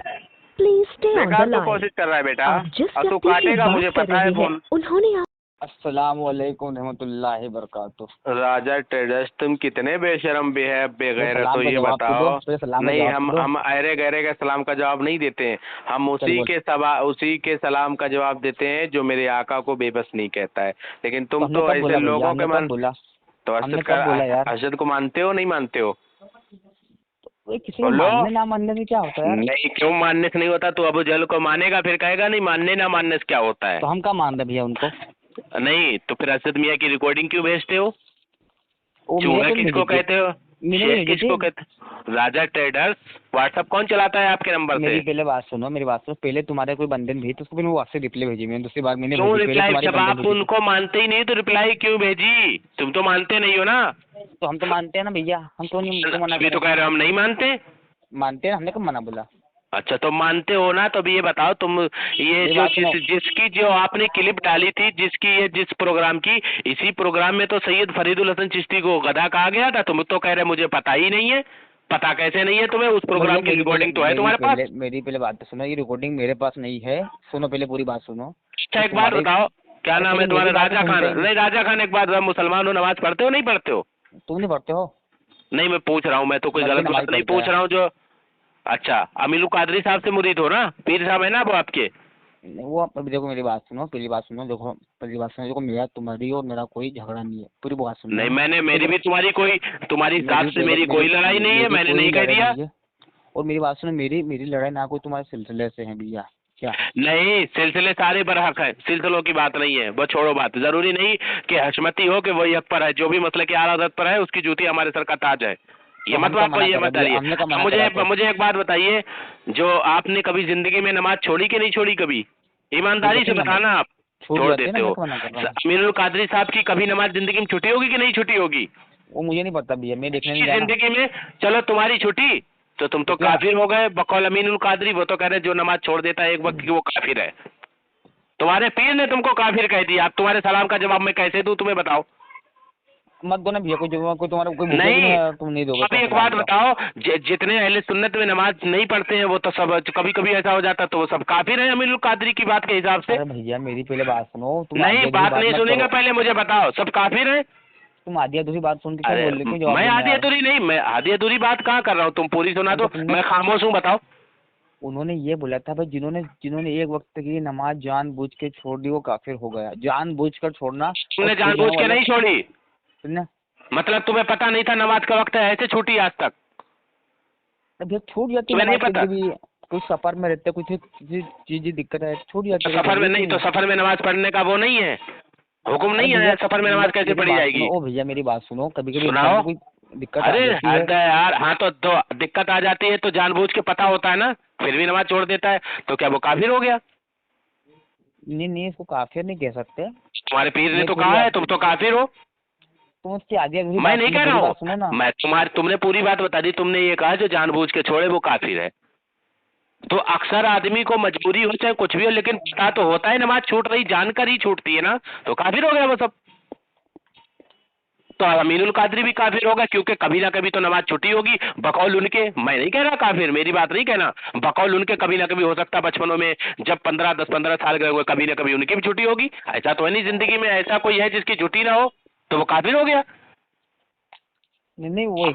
Please stay on the बेकार तू line. कोशिश कर रहा है बेटा, आप जिस और तू व्यक्ति से काटेगा, मुझे बात कर पता है रहे हैं फोन। उन्होंने अस्सलाम वालेकुम रहमतुल्लाहि बरकातुहू। राजा ट्रेडर्स, तुम कितने बेशरम बेगैरत सलाम हो, का ये जवाब तो बताओ। दो, पहले सलाम का नहीं, जवाब तो दो। हम अरे गहरे का सलाम का जवाब नहीं देते हैं, हम चल बोल। उसी के सलाम का जवाब देते हैं जो मेरे आका को बेबस नहीं कहता है। लेकिन तुम हमने तो कब ऐसे बोला भैया? लोगों हमने के कब मन बोला? तो हमने कब बोला यार? अरशद को मानते हो नहीं मानते हो? तो किसी को बोलो। मानने ना मानने से क्या होता है यार? नहीं, क्यों मानने से नहीं होता? तू अबू जहल को मानेगा, फिर कहेगा नहीं मानने ना मानने से क्या होता है? तो हम क्या मान रहे भैया उनको? नहीं तो फिर अरशद मियाँ की रिकॉर्डिंग क्यों भेजते हो? वो चूहा मेरे को किसको भेजी थी। कहते हो? मैंने शेर भेजी किसको थी। कहते? राजा ट्रेडर्स व्हाट्सएप कौन चलाता है आपके नंबर मेरी से? पहले बात सुनो, मेरी बात सुनो। पहले तुम्हारे कोई बंदे ने भेजी, तो उसको मैंने व्हाट्सएप रिप्लाई भेजी। मैंने दूसरी बार मैंने क्यों भेजी, पहले रिप्लाई? तुम्हारे जब बंदे आप भेजी थी। उनको मानते ही नहीं तो रिप्लाई क्यों भेजी? तुम तो मानते नहीं हो ना। तो हम तो मानते हैं ना भैया, हम तो नहीं तो मना अभी तो कर कह रहे हो हम नहीं मानते। मानते हैं, हमने कब मना बोला? अच्छा, तो मानते हो ना, तो अभी ये बताओ तुम, ये जो बात सुनो। जिसकी जो आपने क्लिप डाली थी, जिस प्रोग्राम की, इसी प्रोग्राम में तो सैयद फरीदुल हसन चिश्ती को गधा कहा गया था। तुम तो कह रहे मुझे पता ही नहीं है। पता कैसे नहीं है तुम्हें? उस प्रोग्राम की रिकॉर्डिंग तो है तुम्हारे पास। मेरी पहले बात तो सुनो, ये रिकॉर्डिंग मेरे पास नहीं है। सुनो पहले पूरी बात सुनो। अच्छा, एक बात बताओ, क्या नाम है तुम्हारा? राजा खान? नहीं, राजा खान, एक बात, मुसलमान हो, नमाज पढ़ते हो नहीं पढ़ते हो? तुम नहीं पढ़ते हो? नहीं, मैं पूछ रहा हूँ, मैं तो कोई मैं गलत बात नहीं पूछ रहा हूँ जो। अच्छा, अमीलू कादरी साहब से मुरीद हो ना? पीर साहब है ना वो आपके? वो अभी देखो, मेरी बात सुनो, पहली बात सुनो। देखो पहली बात सुनो, देखो मेरा तुम्हारी और मेरा कोई झगड़ा नहीं है। पूरी बात सुनो। नहीं, मेरी भी तुम्हारी साथ से मेरी कोई लड़ाई नहीं है, मैंने नहीं कह दिया। और मेरी बात सुनो, मेरी लड़ाई ना कोई तुम्हारे सिलसिले से है भैया। क्या? नहीं, सिलसिले सारे बरहक है, सिलसिलों की बात नहीं है, वो छोड़ो बात। जरूरी नहीं कि हशमती हो कि वही हक पर है। जो भी मसले की आराधत पर है उसकी जूती हमारे सर का ताज है। ये मतलब आपको ये मत डालिए। मुझे एक बात बताइए, जो आपने कभी जिंदगी में नमाज छोड़ी कि नहीं छोड़ी? कभी ईमानदारी से बताना। आप छोड़ देते हो। अमीरुल कादरी साहब की कभी नमाज जिंदगी में छुट्टी होगी कि नहीं छुट्टी होगी? वो मुझे नहीं पता भैया, मैं देखने नहीं जाना। जिंदगी में चलो तुम्हारी छुट्टी, तो तुम तो काफिर हो गए बकौल अमीनुल कादरी। वो तो कह रहे जो नमाज छोड़ देता है एक वक्त की वो काफिर है। तुम्हारे पीर ने तुमको काफिर कह दिया। अब तुम्हारे सलाम का जवाब मैं कैसे दूं तुम्हें बताओ? मत दो ना भैया, कोई तुम्हारा कोई नहीं, तुम नहीं दोगे। अभी एक बात बताओ, जितने अहले सुन्नत में नमाज नहीं पढ़ते हैं वो तो सब कभी कभी ऐसा हो जाता तो वो सब काफिर है अमीरुल कादरी की बात के हिसाब से। अरे भैया मेरी पहले बात सुनो। नहीं, बात नहीं सुनेगा, पहले मुझे बताओ सब काफिर है? तुम आधी अधूरी बात सुन के क्या बोल रहे हो? मैं आधी अधूरी नहीं, मैं आधी अधूरी बात कहाँ कर रहा हूँ? तुम पूरी सुना दो, मैं खामोश हूँ। बताओ। उन्होंने ये बोला था भाई, जिन्होंने एक वक्त की नमाज जानबूझ के छोड़ दी वो काफिर हो गया। जानबूझ कर छोड़ना। तुमने जानबूझ के नहीं छोड़ी? तुमने मतलब तुम्हें पता नहीं था नमाज का वक्त है, ऐसे छूटी आज तक? भैया छूट जाती तुम्हें नहीं पता? कुछ सफर में रहते, कुछ चीज दिक्कत है, छूट जाती है। सफर में नहीं तो सफर में नमाज पढ़ने का वो नहीं है, हुक्म नहीं है। सफर में नमाज कैसे पढ़ी जाएगी? ओ भैया मेरी बात सुनो, कभी कभी सुनाओ। कोई दिक्कत अरे हद है यार। हाँ तो दिक्कत आ जाती है तो जानबूझ के पता होता है ना, फिर भी नमाज छोड़ देता है, तो क्या वो काफिर हो गया? नहीं, इसको काफिर नहीं कह सकते। तुम्हारे पीर ने तो कहा है तुम तो काफिर हो। तुम उसकी आधी अधूरी मैं नहीं कह रहा हूँ, मैं तुमने पूरी बात बता दी। तुमने ये कहा जो जानबूझ के छोड़े वो काफिर है। तो अक्सर आदमी को मजबूरी हो चाहे कुछ भी हो, लेकिन पता तो होता है नमाज छूट रही, जानकर ही छूटती है ना, तो काफिर हो गया वो सब। तो अमीनुल कादरी भी काफिर होगा, क्योंकि कभी ना कभी तो नमाज छुट्टी होगी बकौल उनके। मैं नहीं कह रहा काफिर, मेरी बात नहीं कहना, बकौल उनके कभी ना कभी हो सकता है बचपनों में जब 10-15 साल के हुए कभी ना कभी उनकी भी छुट्टी होगी। ऐसा तो है नहीं जिंदगी में ऐसा कोई है जिसकी छुट्टी ना हो, तो वो काफिर हो गया। नहीं वो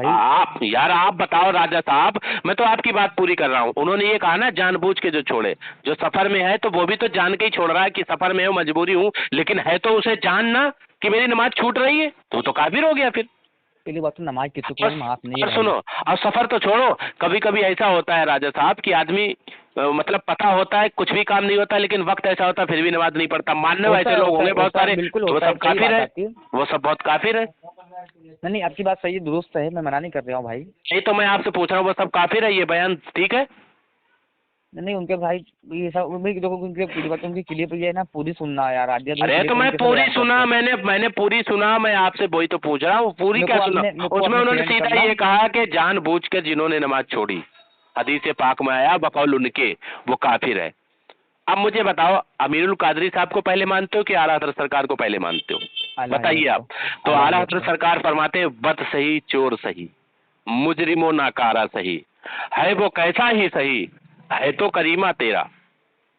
आप यार आप बताओ राजा साहब, मैं तो आपकी बात पूरी कर रहा हूँ। उन्होंने ये कहा ना जानबूझ के जो छोड़े, जो सफर में है तो वो भी तो जान के ही छोड़ रहा है कि सफर में हूँ, मजबूरी हूँ, लेकिन है तो उसे जानना कि मेरी नमाज छूट रही है, तो काफिर हो गया फिर। पहली बात तो नमाज किसी को माफ नहीं है। सुनो, अब सफर तो छोड़ो, कभी कभी ऐसा होता है राजा साहब कि आदमी मतलब पता होता है कुछ भी काम नहीं होता, लेकिन वक्त ऐसा होता है फिर भी नमाज नहीं पढ़ता। मानने वैसे लोग होंगे बहुत सारे, वो सब काफिर है, वो सब बहुत काफिर है। नहीं आपकी बात सही है, दुरुस्त है, मैं मना नहीं कर रहा हूँ भाई। नहीं तो मैं आपसे पूछ रहा हूँ वो सब काफिर है, ये बयान ठीक है? नहीं उनके भाई ये सब भाई देखो उनके पूरी बात उनकी क्लियर पे है ना, पूरी सुनना यार आज। अरे तो मैं पूरी सुना, मैंने पूरी सुना, मैं आपसे वही तो पूछ रहा हूँ, पूरी क्या सुना? उसमें उन्होंने सीधा ये कहा कि जानबूझकर जिन्होंने नमाज छोड़ी, हदीस पाक में आया बकौल उनके, वो काफिर है। अब मुझे बताओ, अमीरुल कादरी साहब को पहले मानते हो कि आला हज़रत सरकार को पहले मानते हो? बताइए आप। तो आला हज़रत सरकार फरमाते हैं बद सही चोर सही, मुजरिमो नाकारा सही, है वो कैसा ही सही, है तो करीमा तेरा।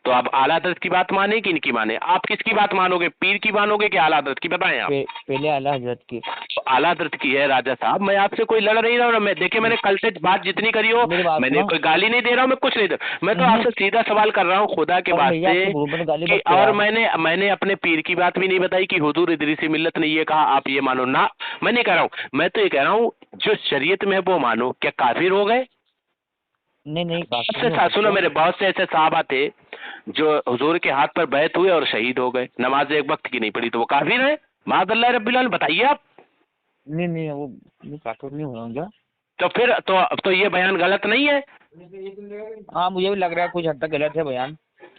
तो आप आला हज़रत की बात माने कि इनकी माने? आप किसकी बात मानोगे, पीर की मानोगे कि आला हज़रत की? बताएं आप। पहले आला हज़रत की। तो आला हज़रत की है राजा साहब, मैं आपसे कोई लड़ नहीं रहा हूँ। मैं देखिए, मैंने कल से बात जितनी करी हो, मैंने कोई गाली नहीं दे रहा हूँ, मैं कुछ नहीं दे, मैं तो आपसे सीधा सवाल कर रहा हूँ खुदा के वास्ते। और मैंने अपने पीर की बात भी नहीं बताई कि हुजूर इदरीसी मिल्लत ने ये कहा आप ये मानो ना, मैं नहीं कह रहा हूँ। मैं तो ये कह रहा हूँ जो शरीयत में है वो मानो। क्या काफिर हो गए? नहीं सुनो, मेरे बहुत से ऐसे साहबा थे जो हुजूर के हाथ पर बैत हुए और शहीद हो गए, नमाज एक वक्त की नहीं पड़ी, तो वो काफिर है? माज़अल्लाह रब्बिल आलमीन, बताइए आप। नहीं वो काफिर नहीं होगा। तो फिर तो ये बयान गलत नहीं है? हाँ मुझे भी लग रहा है कुछ हद तक गलत है बयान।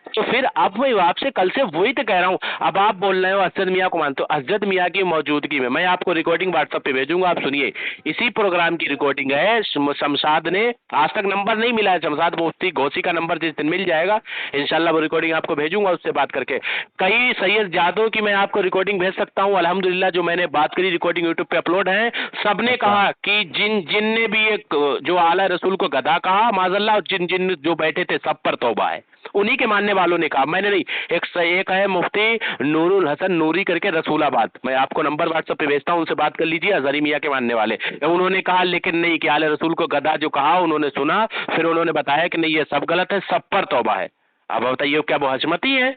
तो फिर अब मैं आपसे कल से वही तो कह रहा हूँ। अब आप बोल रहे हो असद मियाँ को मानते हो, असद मियाँ की मौजूदगी में मैं आपको रिकॉर्डिंग व्हाट्सएप पे भेजूंगा, आप सुनिए। इसी प्रोग्राम की रिकॉर्डिंग है, शमशाद ने, आज तक नंबर नहीं मिला है शमशाद मुफ्ती घोसी का नंबर, जिस दिन मिल जाएगा इंशाल्लाह वो रिकॉर्डिंग आपको भेजूंगा, उससे बात करके। कई सैयद जादों की मैं आपको रिकॉर्डिंग भेज सकता हूँ, अल्हम्दुलिल्लाह जो मैंने बात करी रिकॉर्डिंग यूट्यूब पे अपलोड है। सबने कहा कि जिनने भी एक जो आला रसूल को गधा कहा माज़अल्लाह, जिन जो बैठे थे सब पर तौबा है, उन्हीं के मानने वालों ने कहा, मैंने नहीं। एक है मुफ्ती नूरुल हसन नूरी करके रसूलाबाद, मैं आपको नंबर व्हाट्सएप पे भेजता हूं, उनसे बात कर लीजिए, हज़ारी मियाँ के मानने वाले। उन्होंने कहा लेकिन नहीं कि आले रसूल को गधा जो कहा उन्होंने सुना, फिर उन्होंने बताया कि नहीं ये सब गलत है, सब पर तौबा है। अब बताइए क्या वो हजमती है?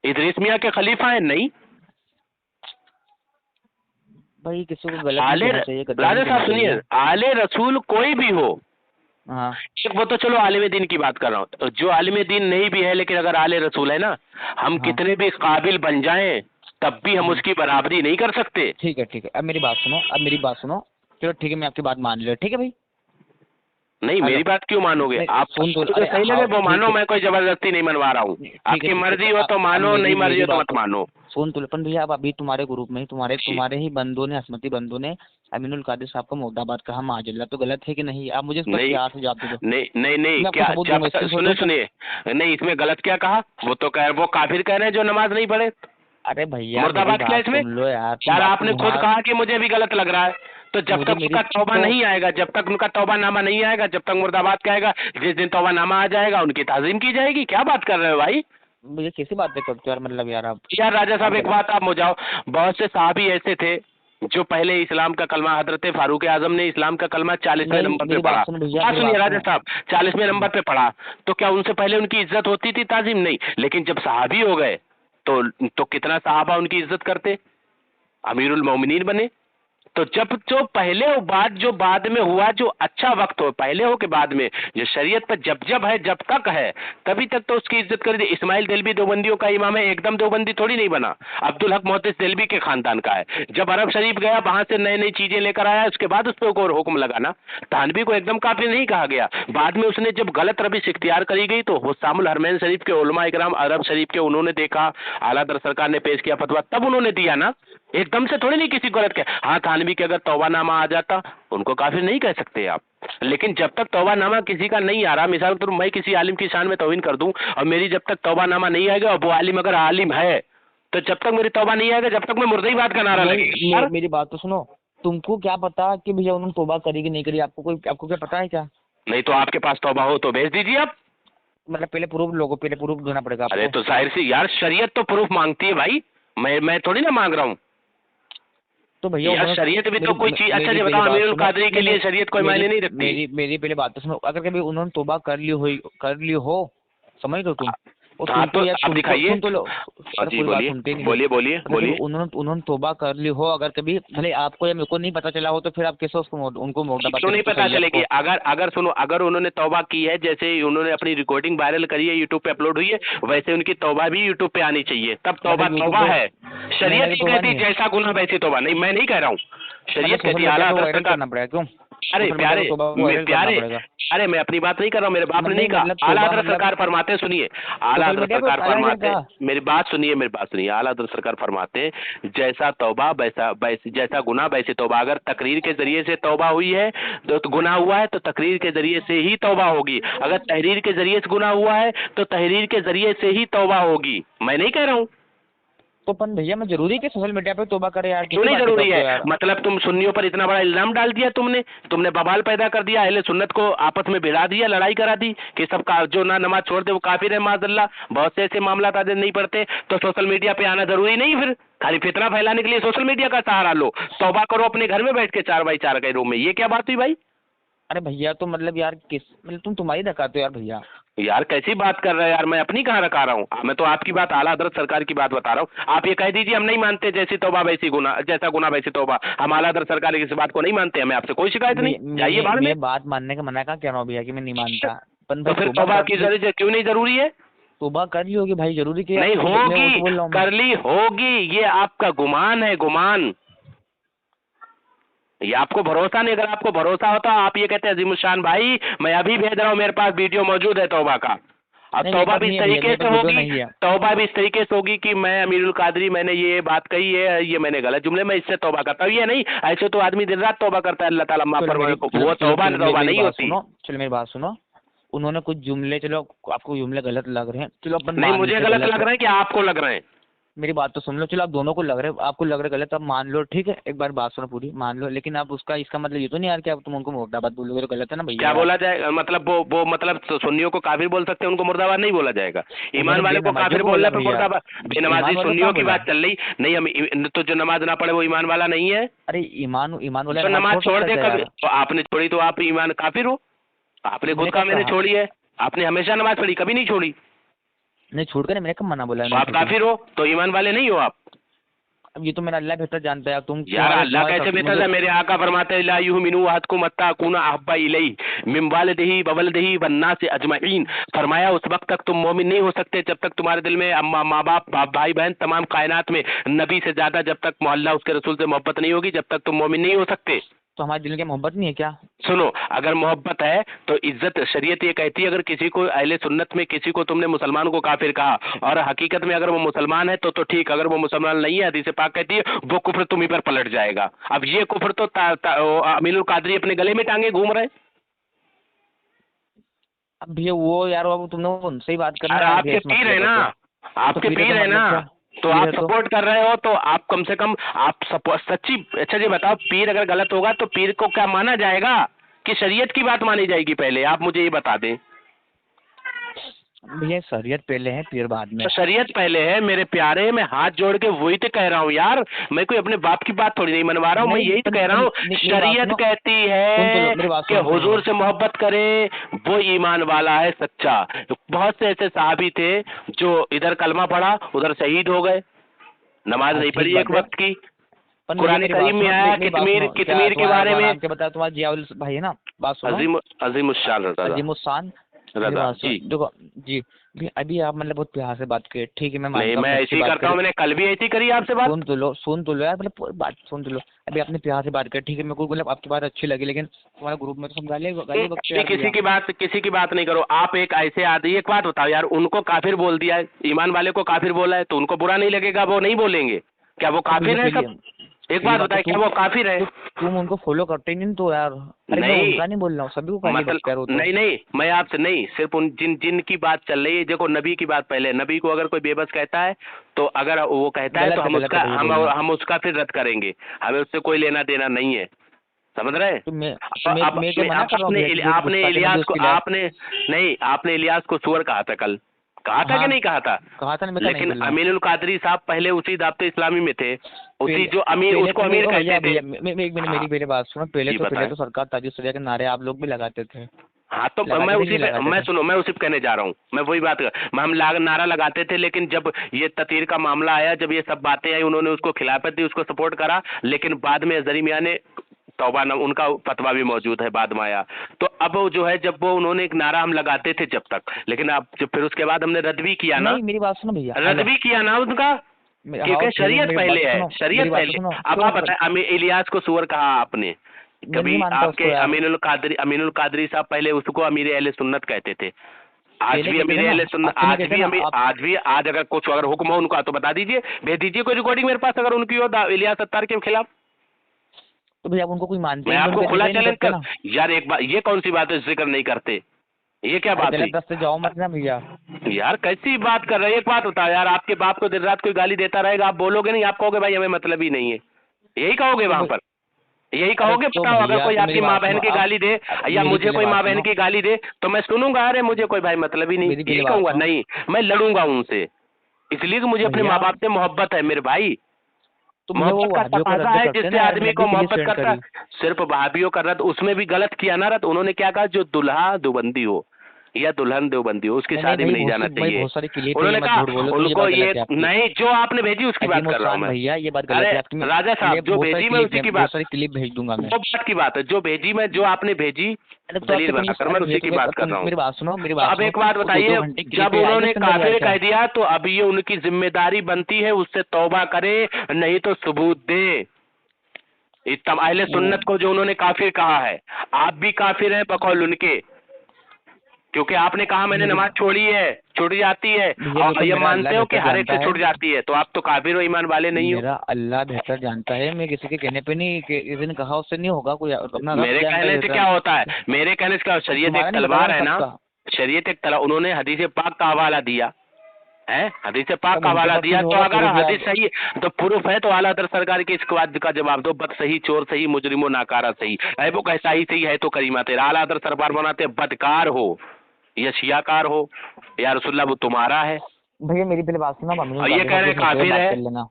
इदरीस मियाँ के खलीफा है? नहीं भाई किसी को गलत राजा साहब सुनिए, आले रसूल कोई भी हो, हाँ वो तो चलो आलिम दीन की बात कर रहा हूँ, जो आलिम दीन नहीं भी है लेकिन अगर आले रसूल है ना, हम कितने भी काबिल बन जाएं तब भी हम उसकी बराबरी नहीं कर सकते। ठीक है अब मेरी बात सुनो, चलो ठीक है मैं आपकी बात मान लिया, ठीक है भाई? नहीं मेरी बात क्यों मानोगे आप? सुन तो सही लगे वो मानो, मैं कोई जबरदस्ती नहीं मनवा रहा हूँ, आपकी मर्जी हो तो मानो, नहीं मर्जी हो तो मत मानो। सुन तुलपन भैया, अब अभी तुम्हारे ग्रुप में तुम्हारे ही बंदों ने, असमती बंदों ने अमीनुल कादिर साहब का मुर्दाबाद कहा माजल्ला, तो गलत है कि नहीं? आप मुझे प्यार से जवाब दो। नहीं क्या सुनिए, नहीं इसमें गलत क्या कहा? वो तो वो काफिर कह रहे हैं जो नमाज नहीं पढ़े। अरे भैया मुर्दाबाद क्या इसमें? यार आपने खुद कहा कि मुझे भी गलत लग रहा है, तो जब तक उनका तौबा नहीं आएगा, जब तक उनका तौबा नामा नहीं आएगा, जब तक मुर्दाबाद कहेगा, जिस दिन तौबा नामा आ जाएगा उनकी ताजीम की जाएगी। क्या बात कर रहे हो भाई? मुझे कैसी बातें करते हो यार, मतलब यार आप। यार राजा साहब एक बात आप मुझाओ, बहुत से साहबी ऐसे थे जो पहले इस्लाम का कलमा, हजरत फारूक आजम ने इस्लाम का कलमा 40वें नंबर पे पढ़ा। सुनिए राजा साहब, 40वें नंबर पे पढ़ा, तो क्या उनसे पहले उनकी इज्जत होती थी, ताजीम नहीं? लेकिन जब सहाबी हो गए तो कितना सहाबा उनकी इज्जत करते, अमीरुल मोमिनीन बने। तो जब जो पहले हो बात जो बाद में हुआ, जो अच्छा वक्त हो पहले हो के बाद में, जो शरीयत पर जब है जब तक है तभी तक तो उसकी इज्जत कर दी। इस्माइल देलवी देवबंदियों का इमाम है, एकदम देवबंदी थोड़ी नहीं बना, अब्दुल हक मोहतसिब देलवी के खानदान का है। जब अरब शरीफ गया वहां से नई नई चीजें लेकर आया, उसके बाद उस पर और हुक्म लगाना। थानवी को एकदम काफिर नहीं कहा गया। बाद में उसने जब गलत रविश इख्तियार करी गई तो हुस्सामुल हरमैन शरीफ के उलमा इकराम अरब शरीफ के, उन्होंने देखा, आला हज़रत सरकार ने पेश किया फतवा, तब उन्होंने दिया ना, एकदम से थोड़ी नहीं किसी को गलत किया। हाँ थानवी के अगर तौबानामा आ जाता उनको काफिर नहीं कह सकते आप, लेकिन जब तक तौबानामा किसी का नहीं आ रहा, मिसाल के तौर मैं किसी आलिम की शान में तौहीन कर दूं और मेरी जब तक तौबानामा नहीं आएगा, और वो आलिम अगर आलिम है तो जब तक मेरी तौबा नहीं आएगा, जब तक मैं मुर्दई बात का नारा लगेगा। मेरी बात तो सुनो, तुमको क्या पता कि भैया उन्होंने तौबा करी कि नहीं करी? आपको क्या पता है क्या? नहीं तो आपके पास तौबा हो तो भेज दीजिए आप। मतलब पहले प्रूफ देना पड़ेगा आपको। अरे तो जाहिर सी यार, शरीयत तो प्रूफ मांगती है भाई, मैं थोड़ी ना मांग रहा हूँ। तो भैया शरीयत भी तो कोई चीज, अच्छा जी बताओ, अमीरुल कादरी के लिए शरीयत कोई मायने नहीं रखती? मेरी पहले बात तो सुनो, अगर कभी उन्होंने तौबा कर ली हो समझ लो तुम, तो आप दिखाइए। बोलिए उन्होंने तौबा कर ली हो, अगर कभी भले आपको या मेरे को नहीं पता चला हो, तो फिर आप कैसे उनको मुर्दाबाद? क्यों नहीं पता चलेगी? अगर सुनो, अगर उन्होंने तौबा की है, जैसे उन्होंने अपनी रिकॉर्डिंग वायरल करी है, यूट्यूब पे अपलोड हुई है, वैसे उनकी तौबा भी यूट्यूब पे आनी चाहिए, तब तौबा है। शरीयत कहती जैसा गुनाह वैसी तौबा नहीं, मैं नहीं कह रहा हूँ, शरीयत कहती आला हज़रत सरकार। अरे प्यारे अरे मैं अपनी बात नहीं कर रहा हूँ, मेरे बाप ने नहीं कहा। आला हज़रत सरकार फरमाते, सुनिए, आला हज़रत सरकार फरमाते, मेरी बात सुनिए, आला हज़रत सरकार फरमाते, जैसा तौबा वैसे जैसा गुनाह वैसे तौबा। अगर तकरीर के जरिए से तौबा हुई है तो गुनाह हुआ है, तो तकरीर के जरिए से ही तौबा होगी। अगर तहरीर के जरिए से गुनाह हुआ है तो तहरीर के जरिए से ही तौबा होगी। मैं नहीं कह रहा हूँ। तो पन भैया मैं जरूरी कि सोशल मीडिया पे तौबा करे यार? क्यों नहीं जरूरी है? मतलब तुम सुन्नियों पर इतना बड़ा इल्जाम डाल दिया तुमने बवाल पैदा कर दिया, अहले सुन्नत को आपस में भिड़ा दिया, लड़ाई करा दी कि सब का जो ना नमाज छोड़ दे वो काफिर है माज़अल्लाह। बहुत से ऐसे मामला ताजे नहीं पड़ते, तो सोशल मीडिया पे आना जरूरी नहीं? फिर खाली फितना फैलाने के लिए सोशल मीडिया का सहारा लो। तौबा करो अपने घर में बैठ के 4x4 के रूम में। ये क्या बात हुई भाई? अरे भैया तो मतलब यार तुम तुम्हारी रखाते हो यार भैया। यार कैसी बात कर रहे हैं यार, मैं अपनी कहाँ रखा रहा हूँ? मैं तो आपकी बात, आला हज़रत सरकार की बात बता रहा हूँ। आप ये कह दीजिए हम नहीं मानते, जैसी तौबा वैसी गुना, जैसा गुना वैसी तौबा। हम आला हज़रत सरकार की इस बात को नहीं मानते, हमें आपसे कोई शिकायत नहीं, जाइए बाहर में। बात मानने का मना कह रहा हूँ भैया कि मैं नहीं मानता, तो फिर तौबा की जरूरत क्यों नहीं जरूरी है? तौबा कर ली होगी भाई, जरूरी की नहीं होगी, कर ली होगी, ये आपका गुमान है, गुमान। ये आपको भरोसा नहीं। अगर आपको भरोसा होता आप ये कहते अजीमुशान भाई मैं अभी भेज रहा हूँ, मेरे पास वीडियो मौजूद है तौबा का। अब तौबा भी इस तरीके से होगी, तौबा भी इस तरीके से होगी कि मैं अमीरुल कादरी मैंने ये बात कही है, ये मैंने गलत जुमले में इससे तौबा करता हूँ। ये नहीं, ऐसे तो आदमी दिन रात तौबा करता है, अल्लाह ताला माफ फरमाए को, वो तौबा नहीं होती। चलो मेरी बात सुनो, उन्होंने कुछ जुमले, चलो आपको जुमले गलत लग रहे हैं, चलो अपन नहीं, मुझे गलत लग रहे हैं कि आपको लग रहे हैं? मेरी बात तो सुन लो। चलो आप दोनों को लग रहे, आपको लग रहे गलत, अब मान लो, ठीक है, एक बार बात सुनो पूरी, मान लो, लेकिन आप उसका इसका मतलब ये तो नहीं यार कि आप तुम उनको मुर्दाबाद बोलोगे तो गलत है ना भैया? क्या बोला जाए? मतलब वो मतलब सुन्नियों को काफिर बोल सकते हैं, उनको मुर्दाबाद नहीं बोला जाएगा? ईमान वाले को काफिर बोलना पर मुर्दाबाद? बेनमाजी सुन्नियों की बात चल रही नहीं, हम तो जो नमाज ना पढ़े वो ईमान वाला नहीं है। अरे ईमान वाला तो नमाज छोड़ दे कभी, तो आपने छोड़ी तो आप ईमान काफिर हो? आपने खुद कहा मैंने छोड़ी है, आपने हमेशा नमाज पढ़ी, कभी नहीं छोड़ी। नहीं छोड़कर मैंने कब मना बोला? आप काफिर हो तो ईमान वाले नहीं हो आप। अब ये तो मेरा अल्लाह बेहतर जानता है, तुम यार अल्लाह कैसे बेहतर है? मेरे आका फरमाते हैं ला युमिनु अहदकुम हत्ता अकूना अहब्बा इलैहि मिन वालिदिही व वलदिही वन नास अजमईन। फरमाया उस वक्त तक तुम मोमिन नहीं हो सकते जब तक तुम्हारे दिल में माँ बाप भाई बहन तमाम कायनात में नबी से ज्यादा जब तक मोहल्ला उसके रसूल से मोहब्बत नहीं होगी, जब तक तुम मोमिन नहीं हो सकते। तो हमारे दिल में मोहब्बत नहीं है क्या? सुनो, अगर मोहब्बत है तो इज्जत, शरीयत ये कहती है अगर किसी को अहले सुन्नत में किसी को तुमने मुसलमान को काफिर कहा और हकीकत में अगर वो मुसलमान है तो ठीक, अगर वो मुसलमान नहीं है हदीस पाक कहती है वो कुफ्र तुम्ही पर पलट जाएगा। अब ये कुफ्र तो अमीरुल कादरी अपने गले में टांगे घूम रहे। अब भैया वो यार वो तुमने उनसे ही बात करना, आपके पीर है ना, आपके पीर है ना, तो आप सपोर्ट कर रहे हो तो आप कम से कम आप सच्ची। अच्छा जी बताओ, पीर अगर गलत होगा तो पीर को क्या माना जाएगा कि शरीयत की बात मानी जाएगी? पहले आप मुझे ये बता दें। भैया शरीयत पहले है, पीर बाद में। तो शरीयत पहले है मेरे प्यारे, मैं हाथ जोड़ के वही तो कह रहा हूँ यार, मैं कोई अपने बाप की बात थोड़ी नहीं मनवा रहा हूँ, मैं यही तो कह रहा हूँ। शरीयत कहती है कि हुजूर से मोहब्बत करे वो ईमान वाला है सच्चा। बहुत से ऐसे सहाबी थे जो इधर कलमा पढ़ा उधर शहीद हो गए, नमाज नहीं पढ़ी एक वक्त की। कुरान करीम में आया कितमीर के बारे में बताया, तुम्हारा जियाउल भाई है ना, बात सुनो। अजीमुशान देखो जी, अभी आप मतलब बहुत प्यार से बात करिए, ठीक है? मैं ऐसे ही करता हूँ, मैंने कल भी ऐसी करी आपसे बात। सुन तो लो यार, मतलब बात सुन तो लो। अभी आपने प्यार से बात करी, ठीक है, मेरे को मतलब आपकी बात अच्छी लगी, लेकिन तुम्हारे ग्रुप में तो किसी की बात नहीं करो आप। एक ऐसे आदमी, एक बात बताओ यार, उनको काफिर बोल दिया है, ईमान वाले को काफिर बोला है, तो उनको बुरा नहीं लगेगा? वो नहीं बोलेंगे क्या वो काफिर है सब? एक बात बताए, क्या वो काफिर है? तुम उनको फॉलो करते नहीं तो यार। अरे मैं उनका नहीं बोल रहा हूँ, सभी को मतलब नहीं, मैं आपसे नहीं, सिर्फ उन जिन की बात चल रही है। देखो नबी की बात पहले, नबी को अगर कोई बेबस कहता है तो अगर वो कहता है तो हम उसका फिर रद्द करेंगे, हमें उससे कोई लेना देना नहीं है, समझ रहे? आपने इलियास को सुअर कहा था, कल कहा था कि नहीं कहा था? लेकिन अमीरुल कादरी साहब पहले उसी दावते इस्लामी में थे, उसी जो अमीर उसको अमीर कहते थे। मेरी बात सुनो, पहले तो सरकार ताजी सरिया के नारे आप लोग भी लगाते थे। हाँ तो मैं उसी पे कहने जा रहा हूँ, मैं वही बात हम नारा लगाते थे, लेकिन जब ये ततीर का मामला आया, जब ये सब बातें आई, उन्होंने उसको खिलाफत दी, उसको सपोर्ट करा, लेकिन बाद में अजहरी मियां ने तौबा न, उनका फतवा भी मौजूद है बाद में आया। तो अब वो जो है जब वो उन्होंने एक नारा हम लगाते थे जब तक, लेकिन अब जब फिर उसके बाद हमने रद्द भी किया ना। मेरी बात सुनो भैया, रद्द भी किया ना उनका, क्योंकि शरीयत पहले है, शरीयत पहले। अब आप बताएं, इलियास को सुअर कहा आपने, मैं कभी नहीं मानता आपके उसको यार। अमीनुल कादरी साहब पहले उसको अमीर अहले सुन्नत कहते थे, आज पहले भी कहते अमीर थे ना, अहले सुन्नत, अब तो नहीं कहते ना आप। आज अगर कुछ अगर हुक्म हो उनका तो बता दीजिए, भेज दीजिए कोई रिकॉर्डिंग मेरे पास अगर उनकी हो इलियास सत्तार के खिलाफ। तो भैया आप उनको कोई मानते मैं हैं, आपको उनके खुला जिक्र नहीं चैलेंज करते कर, ना। यार एक बात, ये कौन सी बात है जिक्र नहीं करते, ये क्या अरे बात हुई गलत रास्ते जाओ मत ना भैया। यार? कैसी बात कर रहे हैं? एक बात बताओ यार, आपके बाप को दिन रात कोई गाली देता रहेगा, आप बोलोगे नहीं? आप कहोगे भाई हमें मतलब ही नहीं है, यही कहोगे तो वहां भ- पर? यही अरे कहोगे? तो बताओ, अगर भैया कोई तो आपकी मेरी माँ बात बहन सुनो की आप। गाली दे या मेरी मुझे पहले कोई बात माँ बहन सुनो, की गाली दे तो मैं सुनूंगा? अरे मुझे कोई भाई मतलब ही नहीं, मेरी पहले यही बात कहूंगा सुनो नहीं, मैं लड़ूंगा उनसे, इसलिए कि मुझे अपने भैया। माँ बाप से मोहब्बत है मेरे भाई। तो भैया वो मोहब्बत का वहाबियों का तकाजा रद्द है, करते जिससे ना यार, आदमी मैंने को अभी क्लिप मोहब्बत सेंड करता। करी। सिर्फ वहाबियों का रद्द, उसमें भी गलत किया ना रद्द उन्होंने, क्या कहा? जो दुल्हा देवबंदी हो या दुल्हन देवबंदी हो उसकी नहीं शादी में भाई नहीं जाना भाई चाहिए। बहुत सारी क्लिप है, ये उन्होंने मत कहा झूठ बोलो, तो ये उनको, बात ये गलत है आपकी। नहीं, जो आपने भेजी उसकी बात अजीम कर रहा हूँ उस्मान मैं। भैया ये बात गलत अरे है आपकी। राजा साहब, मैं जो बहुत सारी भेजी मैं क्लिप उसी है, की बहुत बात, सारी क्लिप भेज दूंगा मैं। वो बात की बात है, जो भेजी मैं, जो आपने भेजी अरे तो दलील आपसे बनाकर, मैं अरे उसी भैया की बात कर रहा हूँ। मेरी बात सुनो, मेरी तो बात अब सुनो, एक बात तो बताइए, 2-2 घंटे क्लिप जब पे आएगी उन्होंने उसके अंदर यार काफिर क्या। कह दिया तो अब ये उनकी जिम्मेदारी बनती है उससे तौबा करे, नहीं तो सबूत दे। अहले वो सुन्नत को जो उन्होंने काफिर कहा है, आप भी काफिर हैं बकौल उनके, क्योंकि आपने कहा मैंने मेरी नमाज छोड़ी है, छूट जाती है, भैया और देखो ये मेरा अल्लाह मानते हो कि बेहतर हर एक जानता से है, छूट जाती है, तो आप तो काफिर और ईमान वाले नहीं हो। मेरा अल्लाह बेहतर जानता है, मैं किसी के कहने पे नहीं, कि किसी ने कहा उससे नहीं होगा, कोई अपना रब मेरे जानता है कहने से बेहतर। क्या होता है? मेरे कहने से क्या, शरीयत एक तुम्हारा नहीं पता तलवार ना है ना, सबका। शरीयत एक तलवार, उन्होंने हदीस पाक का हवाला दिया है, हदीस पाक तब का उनके हवाला पास दिया, कुछ तो होगा अगर प्रूफ यार। हदीस सही है तो प्रूफ है, तो आला हज़रत सरकार के इसके बाद का जवाब दो, बद सही, चोर सही, मुजरिमो नाकारा सही है, वो कैसा ही सही है तो करीमा तेरा। आला हज़रत सरकार बनाते बदकार हो या शियाकार हो या रसूलुल्लाह वो तुम्हारा है, भैया मेरी पहले बात सुनो, अमीनुल और ये कादिर कह साहब रहे इस हैं मसले पे काफिर बात है। कर लेना।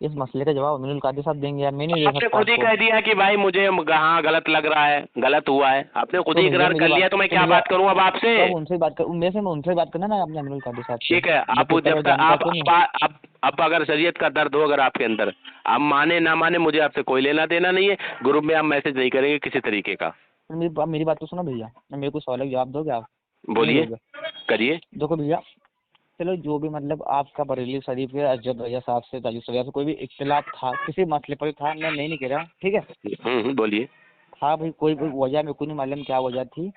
इस मसले का जवाब अमीनुल कादिर साहब देंगे यार, मैं नहीं दे आपने सकता खुद ही आपको। कह दिया कि भाई मुझे हाँ गलत लग रहा है, गलत हुआ है, आपने खुद तो ही भैया इकरार मेरी कर बात लिया, तो मैं तो क्या भैया बात करूं अब आपसे? तो अब उनसे बात कर, मेरे से मैं उनसे बात करना ना अपने अमीनुल कादिर साहब से। ठीक है, मैं आप तो इतना जब बड़ा तक जानकार आप तो नहीं। अब अगर शरीयत का दर्द हो अगर आपके अंदर, आप माने ना माने, मुझे आपसे कोई लेना देना नहीं है, ग्रुप में आप मैसेज नहीं करेंगे किसी तरीके का। मेरी बात तो सुनो भैया, मेरे को सवाल का जवाब दोगे आप? नहीं बोलिए, दोगे? करिए। देखो भैया, चलो जो भी मतलब आपका बरेली शरीफ के अजब भैया साहब से, ताजू सरिया से कोई भी इख्तिलाफ था, किसी मसले पर था, मैं नहीं कह रहा, ठीक है। बोलिए। हाँ भाई, कोई भी वजह मेरे को नहीं मालूम क्या वजह थी,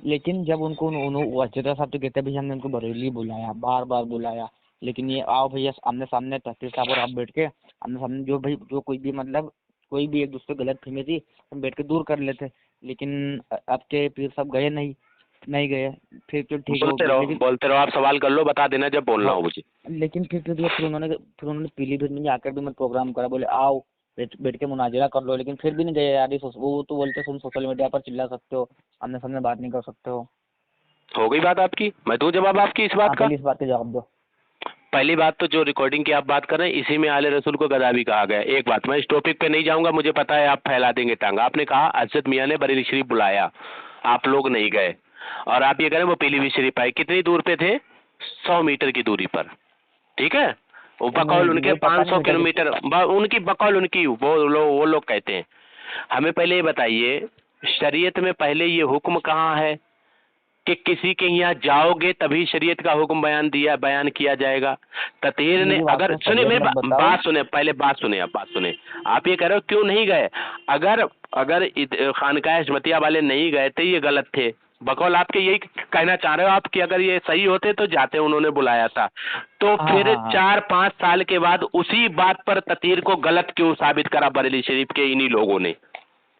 लेकिन जब उनको वो अजदा साहब तो कहते हैं भैया हमने उनको बरेली बुलाया, बार बार बुलाया, लेकिन ये आओ भैया आमने सामने तहसील साहब और आप बैठ के आमने सामने, जो भाई जो कोई भी मतलब कोई भी एक दूसरे गलत फहमी थी हम बैठ के दूर कर लेते, लेकिन आपके पीर साहब गए नहीं गए, फिर तो ठीक हो गया, लेकिन बोलते रहो, आप सवाल कर लो, बता देना जब बोलना हाँ, हो मुझे। लेकिन फिर उन्होंने पीलीभीत में जाकर भी मत प्रोग्राम करा, बोले आओ बैठ के मुनाजरा कर लो, लेकिन फिर भी नहीं गए यार। वो तो बोलते तुम सोशल मीडिया पर चिल्ला सकते हो, आमने सामने बात नहीं कर सकते हो। हो गई बात आपकी, मैं दूं जवाब आपकी इस बात का? पहले इस बात का जवाब दो। पहली बात तो जो रिकॉर्डिंग की आप बात कर रहे हैं, इसी में आले रसूल को गदा भी कहा गया है। एक बात, मैं इस टॉपिक पे नहीं जाऊंगा, मुझे पता है आप फैला देंगे टांग। आपने कहा हजरत मियाँ ने बरेली शरीफ बुलाया, आप लोग नहीं गए, और आप ये कह रहे हैं वो पीलीभीत शरीफ आए, कितनी दूर पे थे? 100 मीटर की दूरी पर, ठीक है। वो बकौल उनके 500 किलोमीटर, उनकी बकौल उनकी, वो लोग कहते हैं। हमें पहले ये बताइए, शरीयत में पहले ये हुक्म कहाँ है कि किसी के यहाँ जाओगे तभी शरीयत का हुक्म बयान किया जाएगा? ततीर ने, अगर सुने मेरी बात सुने, पहले बात सुने, आप बात सुने। आप ये कह रहे हो क्यों नहीं गए? अगर खानकाह हजमतिया वाले नहीं गए थे, ये गलत थे, बकौल आपके यही कहना चाह रहे हो आप कि अगर ये सही होते तो जाते, उन्होंने बुलाया था, तो फिर 4-5 साल के बाद उसी बात पर ततीर को गलत क्यों साबित करा बरेली शरीफ के इन्हीं लोगों ने?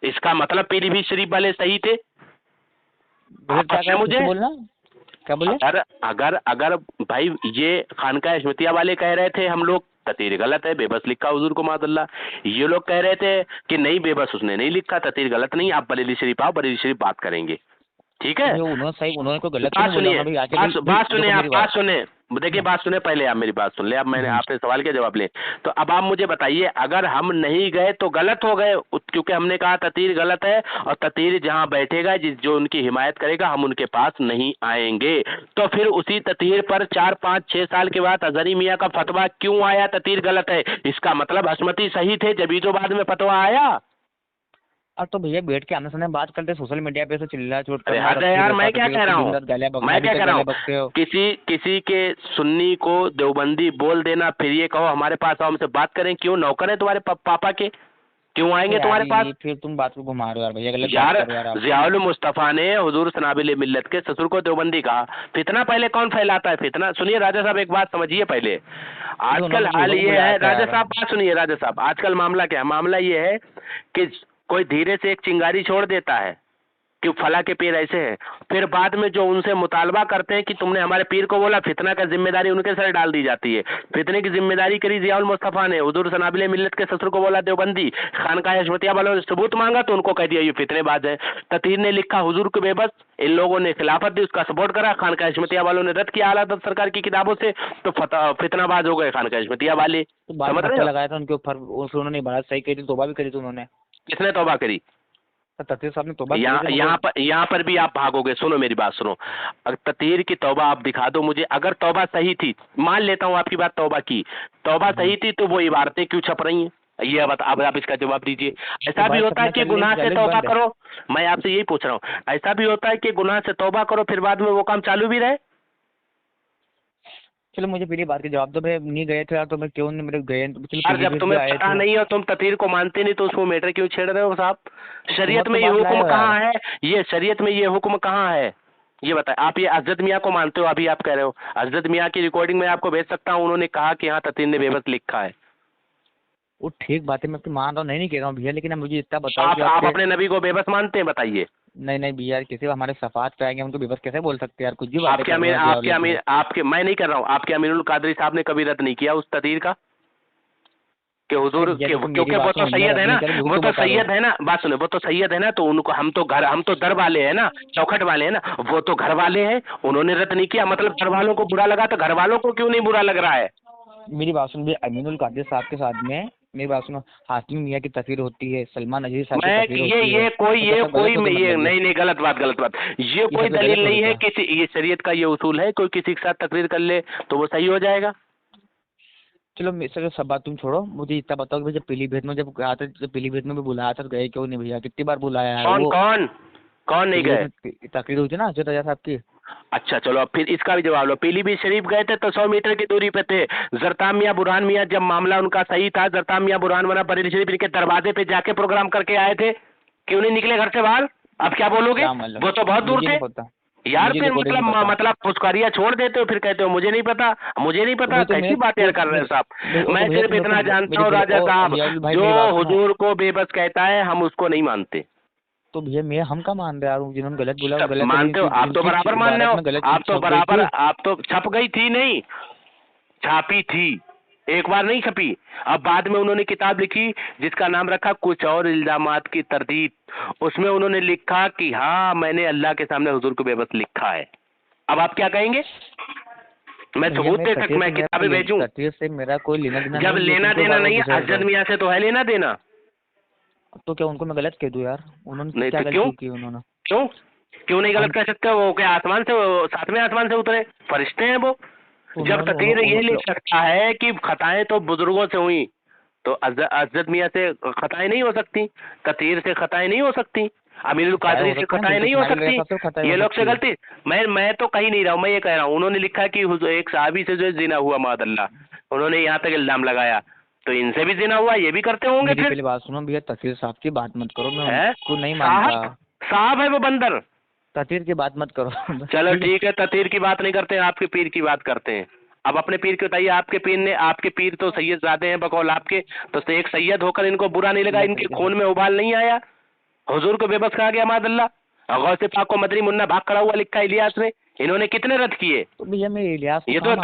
इसका मतलब पीलीभीत शरीफ वाले सही थे? मुझे बोलना क्या बोले? अगर भाई ये खानकाह हजमतिया वाले कह रहे थे हम लोग ततीर गलत है, बेबस लिखा हुजूर को मादल्ला, ये लोग कह रहे थे कि नहीं बेबस उसने नहीं लिखा, ततीर गलत नहीं, आप बरेली शरीफ आओ, बरेली शरीफ बात करेंगे, ठीक है। उन्होंने कोई गलत बात सुनिए, बात सुने, देखिए हाँ। बात सुने, पहले आप मेरी बात सुन ले, अब मैंने आपने सवाल के जवाब ले, तो अब आप मुझे बताइए, अगर हम नहीं गए तो गलत हो गए, क्योंकि हमने कहा ततीर गलत है, और ततीर जहां बैठेगा जो उनकी हिमायत करेगा हम उनके पास नहीं आएंगे, तो फिर उसी ततीर पर 4-5-6 साल के बाद अजहरी मियाँ का फतवा क्यों आया ततीर गलत है? इसका मतलब हजमती सही थे, जब तो बाद में फतवा आया। अब तो भैया बैठ के आमने सामने बात करते, सोशल मीडिया पे तो चिल्ला चोट अरे यार, मैं क्या कह रहा हूँ, किसी के सुन्नी को देवबंदी बोल देना, फिर ये कहो हमारे पास आओ हमसे बात करें, क्यों नौकर है तुम्हारे पापा के? क्यों आएंगे तुम्हारे पास? फिर तुम बात को घुमा रहे हो यार भैया, गलत यार बात कर रहे हो यार आप। जियाउल मुस्तफा ने हुजूर सनाबिल मिल्लत के ससुर को देवबंदी कहा। फितना पहले कौन फैलाता है? फितना सुनिए राजा साहब, एक बात समझिए पहले। आजकल उन्होंने हाल झूठों को ये बुलाया है था राजा यार। साहब, बात सुनिए राजा साहब, आजकल मामला क्या है? मामला ये है कि कोई धीरे से एक चिंगारी छोड़ देता है कि फला के पीर ऐसे हैं, फिर बाद में जो उनसे मुतालबा करते हैं कि तुमने हमारे पीर को बोला, फितना का जिम्मेदारी उनके सर डाल दी जाती है। फितने की जिम्मेदारी करी जियाउल मुस्तफा ने, हुजूर सनाबिल मिल्लत के ससुर को बोला देवबंदी, खानकाह हशमतिया वालों ने सबूत मांगा तो उनको कह दिया ये फितनेबाज है। ततीर ने लिखा हुजूर को बेबस, इन लोगों ने खिलाफत दी, उसका सपोर्ट करा, खानकाह हशमतिया वालों ने रद्द किया आला हज़रत सरकार की किताबों से, तो फितनाबाज हो गए खानकाह हशमतिया वाले। तो बाद समझ में रहे पता हो? लगाया था उनके ऊपर, उन्होंने बात सही कही थी, तौबा भी करी थी उन्होंने। किसने तौबा करी? ततीर साहब ने तौबा की थी यहाँ पर भी आप भागोगे। सुनो मेरी बात सुनो, ततीर की तौबा आप दिखा दो मुझे। अगर तौबा सही थी, मान लेता हूँ आपकी बात, तौबा की, तौबा सही थी, तो वो इबारतें क्यों छप रही हैं? ये अब आप इसका जवाब दीजिए। ऐसा भी होता है कि गुनाह से तौबा करो, मैं आपसे यही पूछ रहा हूँ, ऐसा भी होता है कि गुनाह से तौबा करो फिर बाद में वो काम चालू भी रहे? चलो मुझे पहली बात के जवाब दो, मैं नहीं गए थे यार, तो मैं क्यों नहीं, मेरे गए तो चलो यार जब तुम्हें पता नहीं हो, तुम ततीर को मानते नहीं, तो उसको मैटर क्यों छेड़ रहे हो साहब? शरीयत में ये हुक्म कहाँ है? ये शरीयत में ये हुक्म कहाँ है? ये बताए। आप ये हजरत मियाँ को मानते हो, अभी आप कह रहे हो, हजरत मियाँ की रिकॉर्डिंग में आपको भेज सकता हूँ, उन्होंने कहा कि हाँ ततीर ने बेबस लिखा है। वो ठीक बात है, मैं मान रहा हूँ, नहीं कह रहा हूँ भैया, लेकिन अब मुझे इतना बताओ कि आप अपने नबी को बेबस मानते हैं? बताइए। नहीं नहीं भैया, किसी हमारे सफात पे आएंगे उनको बेबस कैसे बोल सकते हैं यार, कुछ भी आपके अमीरुल कादरी साहब ने कभी रद्द नहीं किया उस तदीर का कि हुजूर के, क्योंकि वो तो सैयद है ना, वो तो सैयद है ना, बात सुने, वो तो सैयद है ना, तो उनको हम तो दर वाले हैं ना, चौखट वाले हैं ना, वो तो घर वाले हैं, उन्होंने रद्द नहीं किया। मतलब घर वालों को बुरा लगा तो घर वालों को क्यों नहीं बुरा लग रहा है? मेरी बात सुन भैया, अमीनुल कादिर साहब के साथ में मेरी बात सुनो, हातिम मियाँ की तस्वीर होती है, सलमान अजीज साहब की तस्वीर होती है। ये नहीं, गलत बात। ये कोई दलील नहीं है, किसी, ये शरीयत का ये उसूल है, कोई किसी के साथ तकरीर कर ले तो वो सही हो जाएगा। चलो मेरे सब बात तुम छोड़ो, मुझे इतना बताओ कि भैया पीलीभीत में जब गया था, पीलीभीत में भी बुलाया था, गए क्यों नहीं भैया? कितनी बार बुलाया है? कौन नहीं गए? तकरीर हुई थी ना हजरत रजा साहब की। अच्छा चलो, अब फिर इसका भी जवाब लो। पीलीभीत शरीफ गए थे तो 100 मीटर की दूरी पे थे। जरताम मियाँ बुरहान मियाँ, जब मामला उनका सही था, जरताम मियाँ बुरहान वाला बरेली शरीफ के दरवाजे पे जाके प्रोग्राम करके आए थे, क्यों नहीं निकले घर से बाहर? अब क्या बोलोगे? वो तो बहुत दूर थे यार। फिर मतलब फुसकारियाँ छोड़ देते हो, फिर कहते हो मुझे नहीं पता, कैसी बातें कर रहे हैं साहब? मैं सिर्फ इतना जानता हूँ राजा साहब, जो हुजूर को बेबस कहता है हम उसको नहीं मानते। तो भैया हम का मान रहे यार, जिन्होंने गलत बोला गलत मानते हो? आप तो बराबर मान रहे हो, आप तो छप गई थी, नहीं छापी थी, एक बार नहीं छपी। अब बाद में उन्होंने किताब लिखी जिसका नाम रखा कुछ और इल्जामात की तरदीद। उसमें उन्होंने लिखा कि हाँ मैंने अल्लाह के सामने हुजूर को बेबस लिखा है। अब आप क्या कहेंगे? मैं सबूत दे सकता, मैं किताबें भेजूं? से मेरा कोई लेना देना जब लेना देना नहीं है, हजरत मियाँ से तो है लेना देना। तो क्या उनको मैं गलत कह दूं यार? उन्होंने क्या गलती की? उन्होंने क्यों नहीं गलत कर सकते? वो क्या आसमान से, सातवें आसमान से उतरे फरिश्ते हैं वो? जब तकरीर ये लिख सकता है कि खताएं तो बुजुर्गों से हुई, तो हजरत मियाँ से खताएं नहीं हो सकती, तकरीर से खताएं नहीं हो सकती, अमीरुल कादरी से खताएं नहीं हो सकती, ये लोग से गलती। मैं तो कहीं नहीं रहा हूँ, मैं ये कह रहा हूँ, उन्होंने लिखा कि एक साहबी से जो जिना हुआ मादल्ला, उन्होंने यहाँ तक इल्जाम लगाया, तो इनसे भी जिना हुआ, ये भी करते होंगे। फिर पहले बात सुनो भैया, तकरीर साहब की बात मत करो, मैं उसको नहीं मानता। साहब है वो बंदर, ततीर की बात मत करो। चलो ठीक है, ततीर की बात नहीं करते हैं, आपके पीर की बात करते हैं। अब अपने पीर के बताइए, आपके पीर तो सैयद ज़ादे हैं बकौल आपके, तो एक सैयद होकर इनको बुरा नहीं लगा, इनके खून में उबाल नहीं आया? हुजूर को बेबस कहा गया मादल्ला, गौसे पाक को मदरी मुन्ना भाग खड़ा हुआ लिखा इलियास ने, इन्होंने कितने रद्द किए? तो भैया मैं इलियास ये तो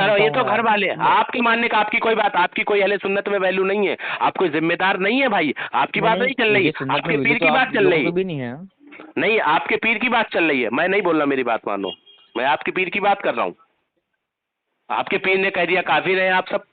घर वाले, आपके मानने का आपकी कोई बात, आपकी कोई अहले सुन्नत में वैल्यू नहीं है, आप कोई जिम्मेदार नहीं है भाई, आपकी बात नहीं चल रही है, आपके पीर की बात चल रही है। नहीं, आपके पीर की बात चल रही है, मैं नहीं बोल रहा मेरी बात मानो, मैं आपके पीर की बात कर रहा हूँ। आपके पीर ने कह दिया काफिर हैं आप सब,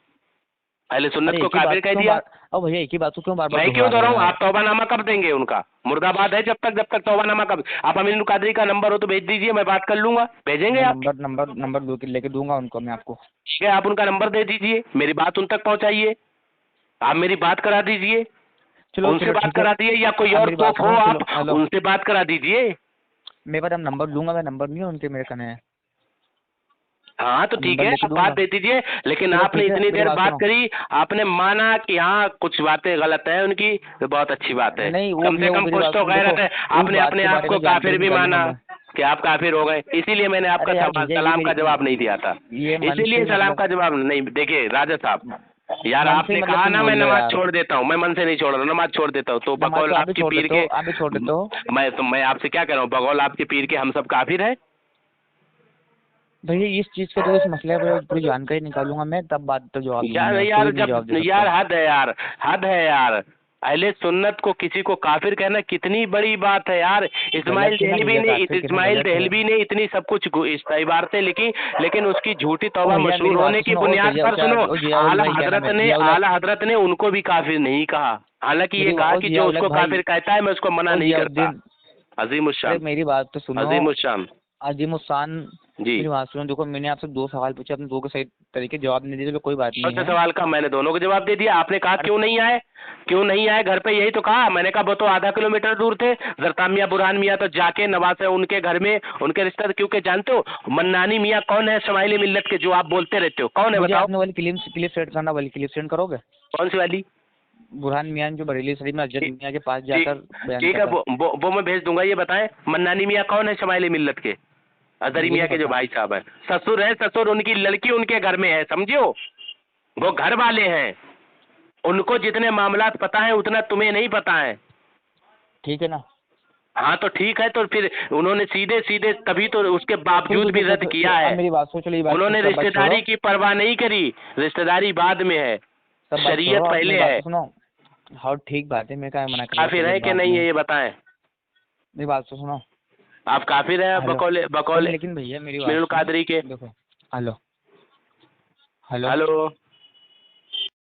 अहले सुन्नत को काफिर कह दिया। अब भैया एक ही बात को क्यों बार-बार मैं क्यों दोहराऊं? आप तौबानामा कब देंगे उनका? मुर्दाबाद है जब तक तौबानामा कब? आप अमीरुल कादरी का नंबर हो तो भेज दीजिए, मैं बात कर लूंगा। भेजेंगे आप? नंबर लेके दूंगा उनको मैं आपको। ठीक है, आप उनका नंबर दे दीजिए, मेरी बात उन तक पहुंचाइए, आप मेरी बात करा दीजिए, उनसे बात करा दीजिए, या कोई और तो हो आप उनसे बात करा दीजिए। मेरे पास नंबर दूंगा, मैं नंबर नहीं है उनके, मेरे कने है। हाँ तो ठीक नंबर है, लिख आप दूंगा। बात दे दीजिए, लेकिन चलो आपने ठीक है, इतनी मेरी देर बात बात सुनो। करी, आपने माना कि हाँ कुछ बातें गलत है उनकी, तो बहुत अच्छी बात है। नहीं वो कम से भैया, वो कम मेरी कुछ बात तो सुनो, गैरत देखो है। उस आपने बात अपने के आप बारे को में जानकारी काफिर भी निकालूंगा माना मैं। कि आप काफिर हो गए, इसीलिए मैंने आपका अरे यार भैया, ये सलाम का मेरी जवाब नहीं दिया था। ये मन इसीलिए से सलाम मतलब का जवाब नहीं। देखिए राजा साहब, यार मन से आपने मतलब कहा तुम ना बोल मैं रहे हो नमाज यार। छोड़ देता हूँ, मैं मन से नहीं छोड़ रहा हूँ, नमाज छोड़ देता हूँ, तो नमाज बकौल तो आप भी आपकी छोड़ पीर देते के, हो, आप भी छोड़ देते हो। मैं आपसे क्या कह रहा हूँ, बकौल आपकी पीर के हम सब काफिर है। भैया इस चीज के तो, इस मसले पर पूरी जानकारी निकालूंगा मैं, तब बात तो जवाब दूंगा यार मैं, यार कोई नहीं जवाब जब दे यार सकता। हद है यार, हद है यार। अहले सुन्नत को किसी को काफिर कहना कितनी बड़ी बात है यार। गलत है ना भैया, काफिर कहना इस्माइल गलत है। देहलवी ने इतनी सब कुछ इबारतें लिखी, लेकिन उसकी झूठी ओ तौबा भैया मेरी मशहूर बात होने तो की सुनो, ओ बुनियाद भैया, पर सुनो, ओ जियाउल भाई, क्या नाम है, जियाउल, आला हजरत ने उनको भी काफिर नहीं कहा। हालांकि ये कहा ओ कि जो जियाउल उसको भाई, काफिर कहता है मैं उसको मना ओ नहीं करता। जियाउद्दीन, अजीम अरे शान, मेरी बात तो सुनो। अजीम शान अजीम उस्सान, जी। मेरी बात सुनो, देखो मैंने आपसे 2 सवाल पूछे, आपने 2 के सही तरीके जवाब नहीं दिए, तो कोई बात नहीं चौथे है। सवाल का मैंने दोनों को जवाब दे दिया। आपने कहा अरे क्यों नहीं आए, क्यों नहीं आए घर पे, यही तो कहा। मैंने कहा वो तो आधा किलोमीटर दूर थे। जरता मियाँ बुरहान मियाँ तो जाके नवाज है उनके घर में, उनके रिश्तेदार, क्योंकि जानते हो मन्नानी मियाँ कौन है शमाइली मिल्लत के, जो आप बोलते रहते हो, कौन है मुझे बताओ। आपने वाली क्लिप सेंड करना, वाली क्लिप सेंड करोगे? कौन सी वाली? बुरहान मियाँ जो बरेली शरीफ में अजद ठीक मियाँ के पास ठीक जाकर बयान ठीक है, कर रहा वो मैं भेज दूंगा। ये बताएं मन्नानी मियाँ कौन है शमाइली मिल्लत के? है, अजहरी मुझे मियाँ नहीं के जो पता। भाई साहब है, ससुर है, ससुर उनकी लड़की उनके घर में है, समझियो। वो घर वाले हैं, उनको जितने मामलात पता है उतना तुम्हें नहीं पता है। ठीक है ना? हाँ तो ठीक है, तो फिर उन्होंने सीधे सीधे तभी तो उसके बावजूद भी रद्द किया अब है। मेरी बात सुनो, चलो ये बात, उन्होंने सब बात छोड़ो, रिश्तेदारी की परवाह नहीं करी, रिश्तेदारी बाद में है, सब बात छोड़ो, शरीयत अब मेरी पहले बात है। तो सुनो। हाँ ठीक बात है, मैं क्या मना कर रहा हूँ, काफिर चलो है कि बात नहीं में। है ये बताएं। मेरी बात तो सुनो। आप काफिर हैं हेलो। बकौल नहीं बकौल लेकिन भैया मेरी बात मिनुल सुनो। कादरी के। देखो। हेलो। हेलो। हेलो।